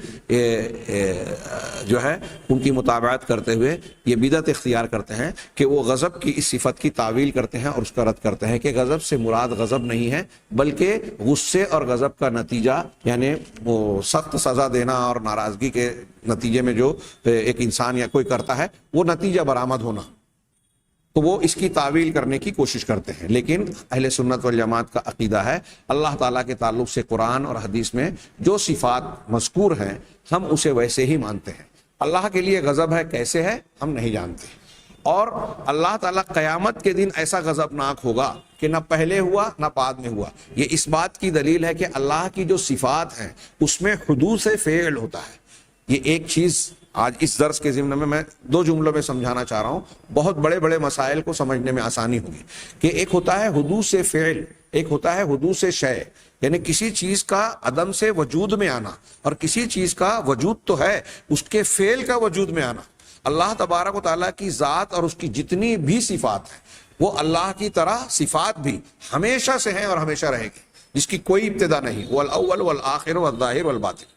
جو ہے ان کی متابعت کرتے ہوئے یہ بدعت اختیار کرتے ہیں کہ وہ غضب کی اس صفت کی تعویل کرتے ہیں اور اس کا رد کرتے ہیں کہ غضب سے مراد غضب نہیں ہے, بلکہ غصے اور غضب کا نتیجہ, یعنی وہ سخت سزا دینا اور ناراضگی کے نتیجے میں جو ایک انسان یا کوئی کرتا ہے وہ نتیجہ برآمد ہونا. تو وہ اس کی تعویل کرنے کی کوشش کرتے ہیں، لیکن اہل سنت والجماعت کا عقیدہ ہے اللہ تعالیٰ کے تعلق سے قرآن اور حدیث میں جو صفات مذکور ہیں ہم اسے ویسے ہی مانتے ہیں۔ اللہ کے لیے غضب ہے، کیسے ہے ہم نہیں جانتے، اور اللہ تعالیٰ قیامت کے دن ایسا غضبناک ہوگا کہ نہ پہلے ہوا نہ بعد میں ہوا۔ یہ اس بات کی دلیل ہے کہ اللہ کی جو صفات ہیں اس میں حدوث فعل ہوتا ہے۔ یہ ایک چیز آج اس درس کے ضمن میں 2 جملوں میں سمجھانا چاہ رہا ہوں، بہت بڑے بڑے مسائل کو سمجھنے میں آسانی ہوگی، کہ ایک ہوتا ہے حدوث فعل، ایک ہوتا ہے حدوث شے، یعنی کسی چیز کا عدم سے وجود میں آنا، اور کسی چیز کا وجود تو ہے اس کے فعل کا وجود میں آنا۔ اللہ تبارک و تعالیٰ کی ذات اور اس کی جتنی بھی صفات ہیں وہ اللہ کی طرح صفات بھی ہمیشہ سے ہیں اور ہمیشہ رہے گی، جس کی کوئی ابتدا نہیں، والاول والآخر والظاہر والباطن۔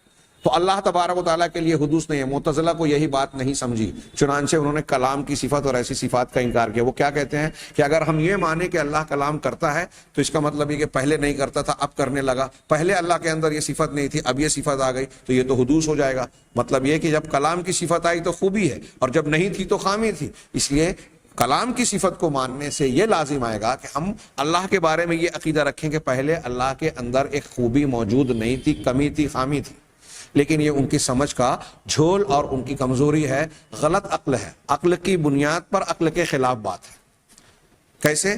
تو اللہ تبارک و تعالیٰ کے لیے حدوث نہیں ہے۔ معتزلہ کو یہی بات نہیں سمجھی، چنانچہ انہوں نے کلام کی صفت اور ایسی صفات کا انکار کیا۔ وہ کیا کہتے ہیں کہ اگر ہم یہ مانیں کہ اللہ کلام کرتا ہے تو اس کا مطلب یہ کہ پہلے نہیں کرتا تھا اب کرنے لگا، پہلے اللہ کے اندر یہ صفت نہیں تھی اب یہ صفت آ گئی تو یہ تو حدوث ہو جائے گا۔ مطلب یہ کہ جب کلام کی صفت آئی تو خوبی ہے اور جب نہیں تھی تو خامی تھی۔ اس لیے کلام کی صفت کو ماننے سے یہ لازم آئے گا کہ ہم اللہ کے بارے میں یہ عقیدہ رکھیں کہ پہلے اللہ کے اندر ایک خوبی موجود نہیں تھی، کمی تھی، خامی تھی، لیکن یہ ان کی سمجھ کا جھول اور ان کی کمزوری ہے، غلط عقل ہے، عقل کی بنیاد پر عقل کے خلاف بات ہے۔ کیسے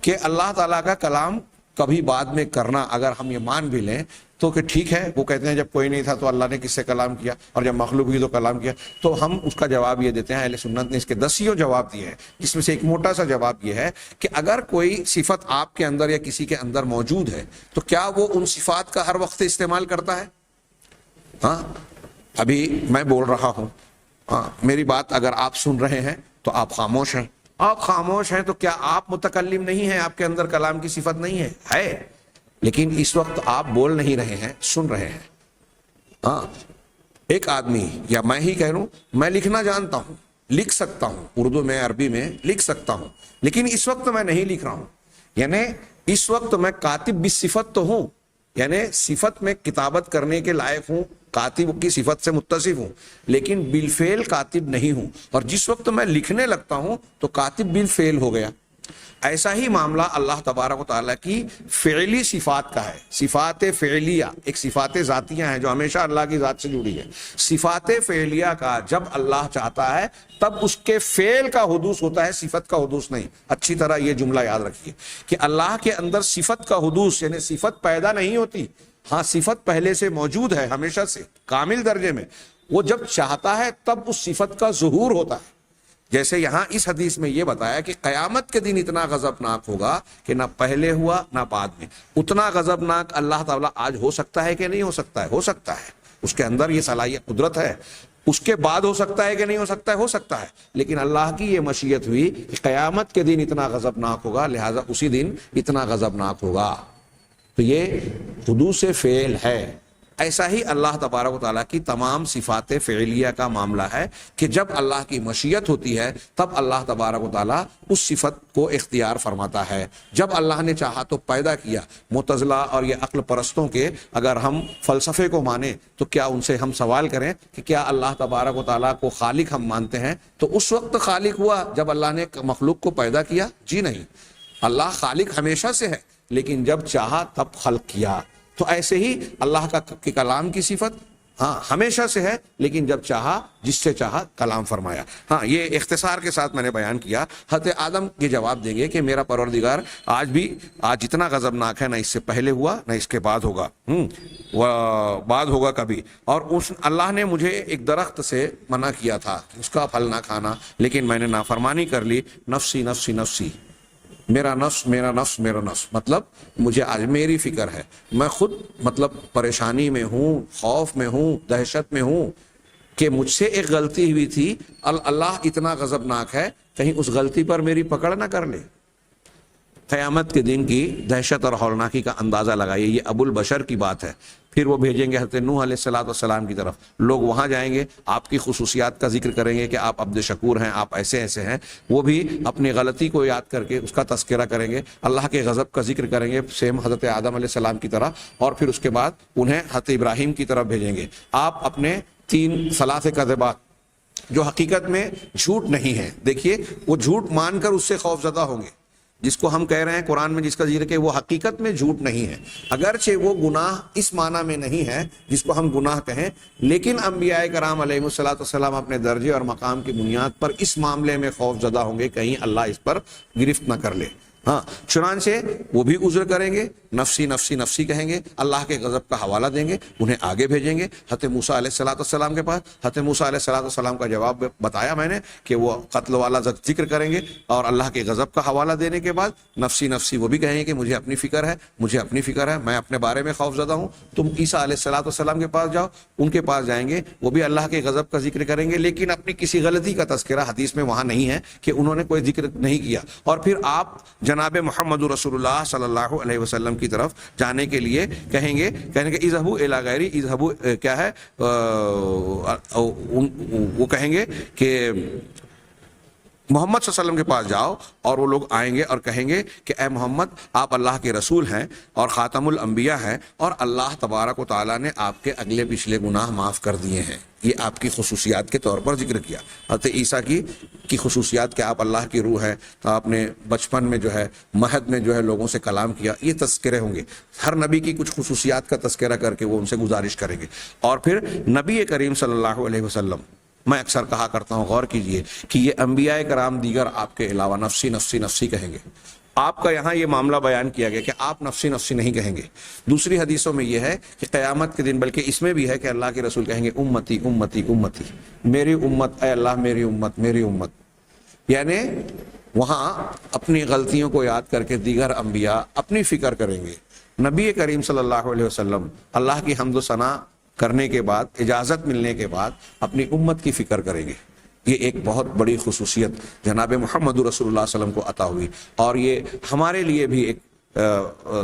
کہ اللہ تعالیٰ کا کلام کبھی بعد میں کرنا اگر ہم یہ مان بھی لیں تو کہ ٹھیک ہے، وہ کہتے ہیں جب کوئی نہیں تھا تو اللہ نے کس سے کلام کیا، اور جب مخلوق ہوئی تو کلام کیا، تو ہم اس کا جواب یہ دیتے ہیں، اہل سنت نے اس کے 10 جواب دیے ہیں، جس میں سے ایک موٹا سا جواب یہ ہے کہ اگر کوئی صفت آپ کے اندر یا کسی کے اندر موجود ہے تو کیا وہ ان صفات کا ہر وقت استعمال کرتا ہے؟ ہاں، ابھی میں بول رہا ہوں، ہاں میری بات اگر آپ سن رہے ہیں تو آپ خاموش ہیں، آپ خاموش ہیں تو کیا آپ متکلم نہیں ہیں؟ آپ کے اندر کلام کی صفت نہیں ہے؟ ہے، لیکن اس وقت آپ بول نہیں رہے ہیں، سن رہے ہیں۔ ہاں، ایک آدمی یا میں ہی کہہ رہوں، میں لکھنا جانتا ہوں، لکھ سکتا ہوں، اردو میں عربی میں لکھ سکتا ہوں، لیکن اس وقت میں نہیں لکھ رہا ہوں، یعنی اس وقت میں کاتب بالصفت تو ہوں، یعنی صفت میں کتابت کرنے کے لائق ہوں، کاتب کی صفت سے متصف ہوں، لیکن بالفعل کاتب نہیں ہوں، اور جس وقت میں لکھنے لگتا ہوں تو کاتب بالفعل ہو گیا۔ ایسا ہی معاملہ اللہ تبارک و تعالیٰ کی فعلی صفات کا ہے۔ صفات فعلیہ ایک صفات ذاتیہ ہیں جو ہمیشہ اللہ کی ذات سے جڑی ہے۔ صفات فعلیہ کا جب اللہ چاہتا ہے تب اس کے فعل کا حدوث ہوتا ہے، صفت کا حدوث نہیں۔ اچھی طرح یہ جملہ یاد رکھیے کہ اللہ کے اندر صفت کا حدوث یعنی صفت پیدا نہیں ہوتی، ہاں صفت پہلے سے موجود ہے، ہمیشہ سے کامل درجے میں۔ وہ جب چاہتا ہے تب اس صفت کا ظہور ہوتا ہے۔ جیسے یہاں اس حدیث میں یہ بتایا کہ قیامت کے دن اتنا غضبناک ہوگا کہ نہ پہلے ہوا نہ بعد میں۔ اتنا غضبناک اللہ تعالیٰ آج ہو سکتا ہے کہ نہیں ہو سکتا ہے؟ ہو سکتا ہے، اس کے اندر یہ صلاحیت قدرت ہے۔ اس کے بعد ہو سکتا ہے کہ نہیں ہو سکتا ہے؟ ہو سکتا ہے، لیکن اللہ کی یہ مشیت ہوئی کہ قیامت کے دن اتنا غضبناک ہوگا، لہٰذا اسی دن اتنا غضبناک ہوگا۔ تو یہ حدوث فعل ہے۔ ایسا ہی اللہ تبارک و تعالیٰ کی تمام صفات فعلیہ کا معاملہ ہے کہ جب اللہ کی مشیت ہوتی ہے تب اللہ تبارک و تعالیٰ اس صفت کو اختیار فرماتا ہے۔ جب اللہ نے چاہا تو پیدا کیا۔ معتزلہ اور یہ عقل پرستوں کے اگر ہم فلسفے کو مانیں تو کیا ان سے ہم سوال کریں کہ کیا اللہ تبارک و تعالیٰ کو خالق ہم مانتے ہیں تو اس وقت خالق ہوا جب اللہ نے مخلوق کو پیدا کیا؟ جی نہیں، اللہ خالق ہمیشہ سے ہے، لیکن جب چاہا تب خلق کیا۔ تو ایسے ہی اللہ کا کلام کی صفت ہاں ہمیشہ سے ہے، لیکن جب چاہا جس سے چاہا کلام فرمایا۔ ہاں یہ اختصار کے ساتھ میں نے بیان کیا۔ حضرت آدم یہ جواب دیں گے کہ میرا پروردگار آج جتنا غضبناک ہے نہ اس سے پہلے ہوا نہ اس کے بعد ہوگا، بعد ہوگا کبھی۔ اور اس اللہ نے مجھے ایک درخت سے منع کیا تھا اس کا پھل نہ کھانا، لیکن میں نے نافرمانی کر لی۔ نفسی نفسی نفسی، میرا نفس میرا نفس میرا نفس، مطلب مجھے آج میری فکر ہے، میں خود مطلب پریشانی میں ہوں، خوف میں ہوں، دہشت میں ہوں کہ مجھ سے ایک غلطی ہوئی تھی، اللہ اتنا غضبناک ہے کہیں اس غلطی پر میری پکڑ نہ کر لے۔ قیامت کے دن کی دہشت اور ہولناکی کا اندازہ لگائیے، یہ ابو البشر کی بات ہے۔ پھر وہ بھیجیں گے حضرت نوح علیہ السلام کی طرف، لوگ وہاں جائیں گے، آپ کی خصوصیات کا ذکر کریں گے کہ آپ عبد شکور ہیں، آپ ایسے ایسے ہیں۔ وہ بھی اپنی غلطی کو یاد کر کے اس کا تذکرہ کریں گے، اللہ کے غضب کا ذکر کریں گے سیم حضرت آدم علیہ السلام کی طرح، اور پھر اس کے بعد انہیں حضرت ابراہیم کی طرف بھیجیں گے۔ آپ اپنے 3 ثلاث کذبات جو حقیقت میں جھوٹ نہیں ہے. دیکھیے وہ جھوٹ مان کر اس سے خوف زدہ ہوں گے. جس کو ہم کہہ رہے ہیں قرآن میں جس کا ذکر کہ وہ حقیقت میں جھوٹ نہیں ہے، اگرچہ وہ گناہ اس معنی میں نہیں ہے جس کو ہم گناہ کہیں، لیکن انبیاء کرام علیہ الصلوۃ والسلام اپنے درجے اور مقام کی بنیاد پر اس معاملے میں خوف زدہ ہوں گے کہیں اللہ اس پر گرفت نہ کر لے. ہاں، چنانچہ وہ بھی عذر کریں گے، نفسی نفسی نفسی کہیں گے، اللہ کے غضب کا حوالہ دیں گے، انہیں آگے بھیجیں گے حضرت موسیٰ علیہ الصلوۃ والسلام کے پاس. حضرت موسیٰ علیہ الصلوۃ والسلام کا جواب بتایا میں نے کہ وہ قتل والا ذکر کریں گے، اور اللہ کے غضب کا حوالہ دینے کے بعد نفسی نفسی وہ بھی کہیں گے کہ مجھے اپنی فکر ہے، مجھے اپنی فکر ہے، میں اپنے بارے میں خوف زدہ ہوں. تم عیسیٰ علیہ الصلوۃ والسلام کے پاس جاؤ، ان کے پاس جائیں گے، وہ بھی اللہ کے غضب کا ذکر کریں گے، لیکن اپنی کسی غلطی کا تذکرہ حدیث میں وہاں نہیں ہے کہ انہوں نے کوئی ذکر نہیں کیا. اور پھر آپ جناب محمد رسول اللہ صلی اللہ علیہ وسلم کی طرف جانے کے لیے کہیں گے اذهبوا الی غیری، اذهبوا کیا ہے، وہ کہیں گے کہ محمد صلی اللہ علیہ وسلم کے پاس جاؤ، اور وہ لوگ آئیں گے اور کہیں گے کہ اے محمد آپ اللہ کے رسول ہیں اور خاتم الانبیاء ہیں، اور اللہ تبارک و تعالیٰ نے آپ کے اگلے پچھلے گناہ معاف کر دیے ہیں. یہ آپ کی خصوصیات کے طور پر ذکر کیا. حضرت عیسیٰ کی خصوصیات کہ آپ اللہ کی روح ہے، تو آپ نے بچپن میں جو ہے مہد میں جو ہے لوگوں سے کلام کیا. یہ تذکرے ہوں گے، ہر نبی کی کچھ خصوصیات کا تذکرہ کر کے وہ ان سے گزارش کریں گے. اور پھر نبی کریم صلی اللہ علیہ وسلم، میں اکثر کہا کرتا ہوں، غور کیجئے کہ یہ انبیاء کرام دیگر آپ کے علاوہ نفسی نفسی نفسی کہیں گے. آپ کا یہاں یہ معاملہ بیان کیا گیا کہ آپ نفسی نفسی نہیں کہیں گے. دوسری حدیثوں میں یہ ہے کہ قیامت کے دن، بلکہ اس میں بھی ہے کہ اللہ کے رسول کہیں گے امتی امتی امتی، میری امت، اے اللہ میری امت میری امت. یعنی وہاں اپنی غلطیوں کو یاد کر کے دیگر انبیاء اپنی فکر کریں گے. نبی کریم صلی اللہ علیہ وسلم اللہ کی حمد و ثنا کرنے کے بعد، اجازت ملنے کے بعد اپنی امت کی فکر کریں گے. یہ ایک بہت بڑی خصوصیت جناب محمد رسول اللہ صلی اللہ علیہ وسلم کو عطا ہوئی، اور یہ ہمارے لیے بھی ایک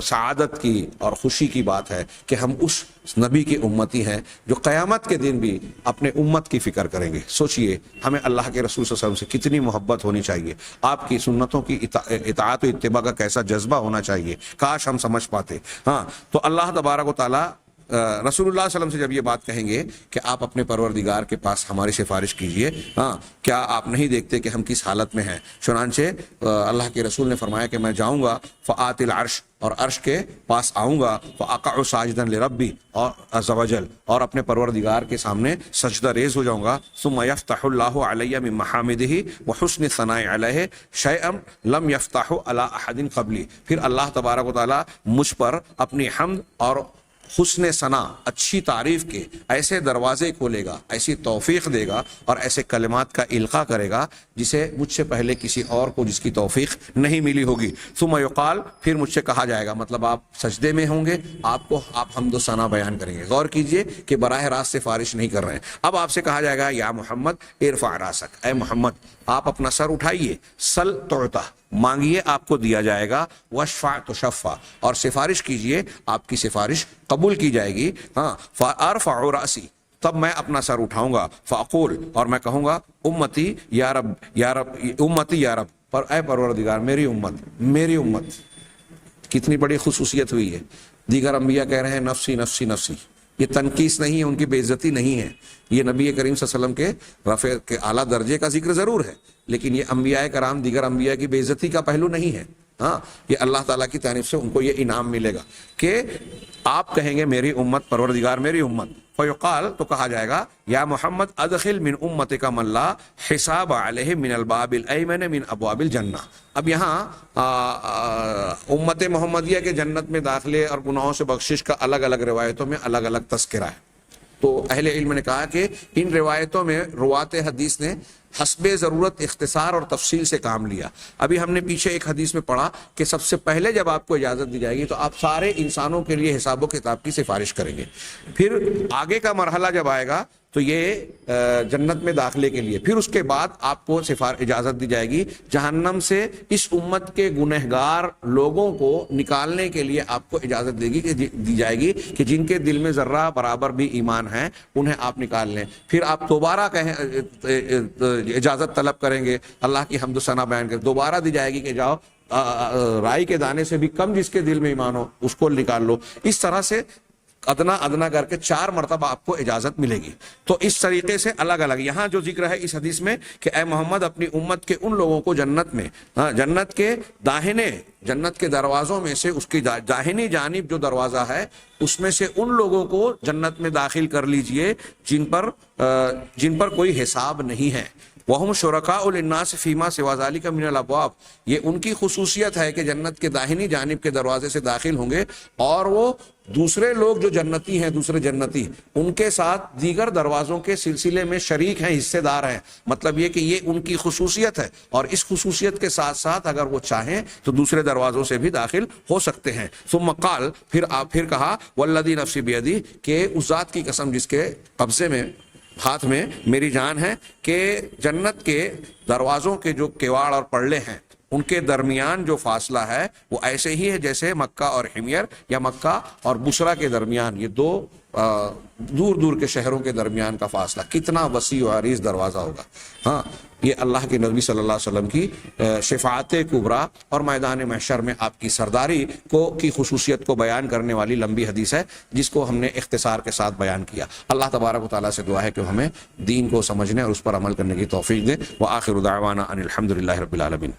سعادت کی اور خوشی کی بات ہے کہ ہم اس نبی کی امتی ہیں جو قیامت کے دن بھی اپنے امت کی فکر کریں گے. سوچئے ہمیں اللہ کے رسول صلی اللہ علیہ وسلم سے کتنی محبت ہونی چاہیے، آپ کی سنتوں کی اطاعت و اتباع کا کیسا جذبہ ہونا چاہیے، کاش ہم سمجھ پاتے. ہاں، تو اللہ تبارک و تعالیٰ رسول اللہ صلی اللہ علیہ وسلم سے جب یہ بات کہیں گے کہ آپ اپنے پروردگار کے پاس ہماری سفارش کیجئے، ہاں کیا آپ نہیں دیکھتے کہ ہم کس حالت میں ہیں. چنانچہ اللہ کے رسول نے فرمایا کہ میں جاؤں گا فآت العرش، اور عرش کے پاس آؤں گا، فاقع ساجدا لربی، اور عز وجل، اور اپنے پروردگار کے سامنے سجدہ ریز ہو جاؤں گا. ثم یفتح اللہ علی من محامدہ وحسن الثناء علیہ شیئا لم یفتح علی احد قبلی. پھر اللہ تبارک و تعالی مجھ پر اپنی حمد اور حسن ثنا، اچھی تعریف کے ایسے دروازے کھولے گا، ایسی توفیق دے گا، اور ایسے کلمات کا القاء کرے گا جسے مجھ سے پہلے کسی اور کو جس کی توفیق نہیں ملی ہوگی. ثم یقال، پھر مجھ سے کہا جائے گا، مطلب آپ سجدے میں ہوں گے، آپ حمد و ثنا بیان کریں گے. غور کیجئے کہ براہ راست سفارش نہیں کر رہے ہیں. اب آپ سے کہا جائے گا یا محمد ارفع راسک، اے محمد آپ اپنا سر اٹھائیے، سل تعطا، مانگیے آپ کو دیا جائے گا، واشفع تشفع، اور سفارش کیجئے آپ کی سفارش قبول کی جائے گی. ہاں، فارفع راسی، تب میں اپنا سر اٹھاؤں گا، فاقول، اور میں کہوں گا امتی یا رب یا رب، امتی یا رب، پر اے پروردگار میری امت میری امت. کتنی بڑی خصوصیت ہوئی ہے. دیگر انبیاء کہہ رہے ہیں نفسی نفسی نفسی. یہ تنقیص نہیں ہے، ان کی بے عزتی نہیں ہے. یہ نبی کریم صلی اللہ علیہ وسلم کے رفع کے اعلیٰ درجے کا ذکر ضرور ہے، لیکن یہ انبیاء کرام دیگر انبیاء کی بے عزتی کا پہلو نہیں ہے. ہاں، یہ اللہ تعالیٰ کی طرف سے ان کو یہ انعام ملے گا کہ آپ کہیں گے میری امت، پروردگار میری امت. فیقال، تو کہا جائے گا یا محمد ادخل من امتک من لا حساب علیہ من الباب الایمن من ابواب الجنہ. اب یہاں امت محمدیہ کے جنت میں داخلے اور گناہوں سے بخشش کا الگ الگ روایتوں میں الگ الگ تذکرہ ہے. تو اہل علم نے کہا کہ ان روایتوں میں روات حدیث نے حسب ضرورت اختصار اور تفصیل سے کام لیا. ابھی ہم نے پیچھے ایک حدیث میں پڑھا کہ سب سے پہلے جب آپ کو اجازت دی جائے گی تو آپ سارے انسانوں کے لیے حساب و کتاب کی سفارش کریں گے. پھر آگے کا مرحلہ جب آئے گا تو یہ جنت میں داخلے کے لیے، پھر اس کے بعد آپ کو اجازت دی جائے گی جہنم سے اس امت کے گنہگار لوگوں کو نکالنے کے لیے. آپ کو اجازت دی جائے گی کہ جن کے دل میں ذرہ برابر بھی ایمان ہے انہیں آپ نکال لیں. پھر آپ دوبارہ اجازت طلب کریں گے، اللہ کی حمد و ثنا بیان کریں، دوبارہ دی جائے گی کہ جاؤ رائی کے دانے سے بھی کم جس کے دل میں ایمان ہو اس کو نکال لو. اس طرح سے ادنا ادنا کر کے 4 مرتبہ آپ کو اجازت ملے گی. تو اس طریقے سے الگ الگ یہاں جو ذکر ہے اس حدیث میں کہ اے محمد اپنی امت کے ان لوگوں کو جنت میں جنت کے داہنے جنت کے دروازوں میں سے اس کی داہنی جانب جو دروازہ ہے اس میں سے ان لوگوں کو جنت میں داخل کر لیجئے جن پر کوئی حساب نہیں ہے. وَهُمْ شُرَكَاءُ لِلنَّاسِ فِي مَا سِوَى ذَلِكَ مِنَ الْأَبْوَابِ. یہ ان کی خصوصیت ہے کہ جنت کے داہنی جانب کے دروازے سے داخل ہوں گے اور وہ دوسرے لوگ جو جنتی ہیں دوسرے جنتی ان کے ساتھ دیگر دروازوں کے سلسلے میں شریک ہیں حصے دار ہیں. مطلب یہ کہ یہ ان کی خصوصیت ہے اور اس خصوصیت کے ساتھ ساتھ اگر وہ چاہیں تو دوسرے دروازوں سے بھی داخل ہو سکتے ہیں. ثم قال پھر کہا والذی نفسی بیدی کہ اس ذات کی قسم جس کے قبضے میں ہاتھ میں میری جان ہے کہ جنت کے دروازوں کے جو کیواڑ اور پڑلے ہیں ان کے درمیان جو فاصلہ ہے وہ ایسے ہی ہے جیسے مکہ اور حمیر یا مکہ اور بصرہ کے درمیان یہ دو دور دور کے شہروں کے درمیان کا فاصلہ کتنا وسیع و عریض دروازہ ہوگا. ہاں یہ اللہ کے نبی صلی اللہ علیہ وسلم کی شفاعت کبریٰ اور میدان محشر میں آپ کی سرداری کی خصوصیت کو بیان کرنے والی لمبی حدیث ہے جس کو ہم نے اختصار کے ساتھ بیان کیا. اللہ تبارک و تعالیٰ سے دعا ہے کہ ہمیں دین کو سمجھنے اور اس پر عمل کرنے کی توفیق دے. وآخر دعوانا ان الحمد للہ رب العالمین.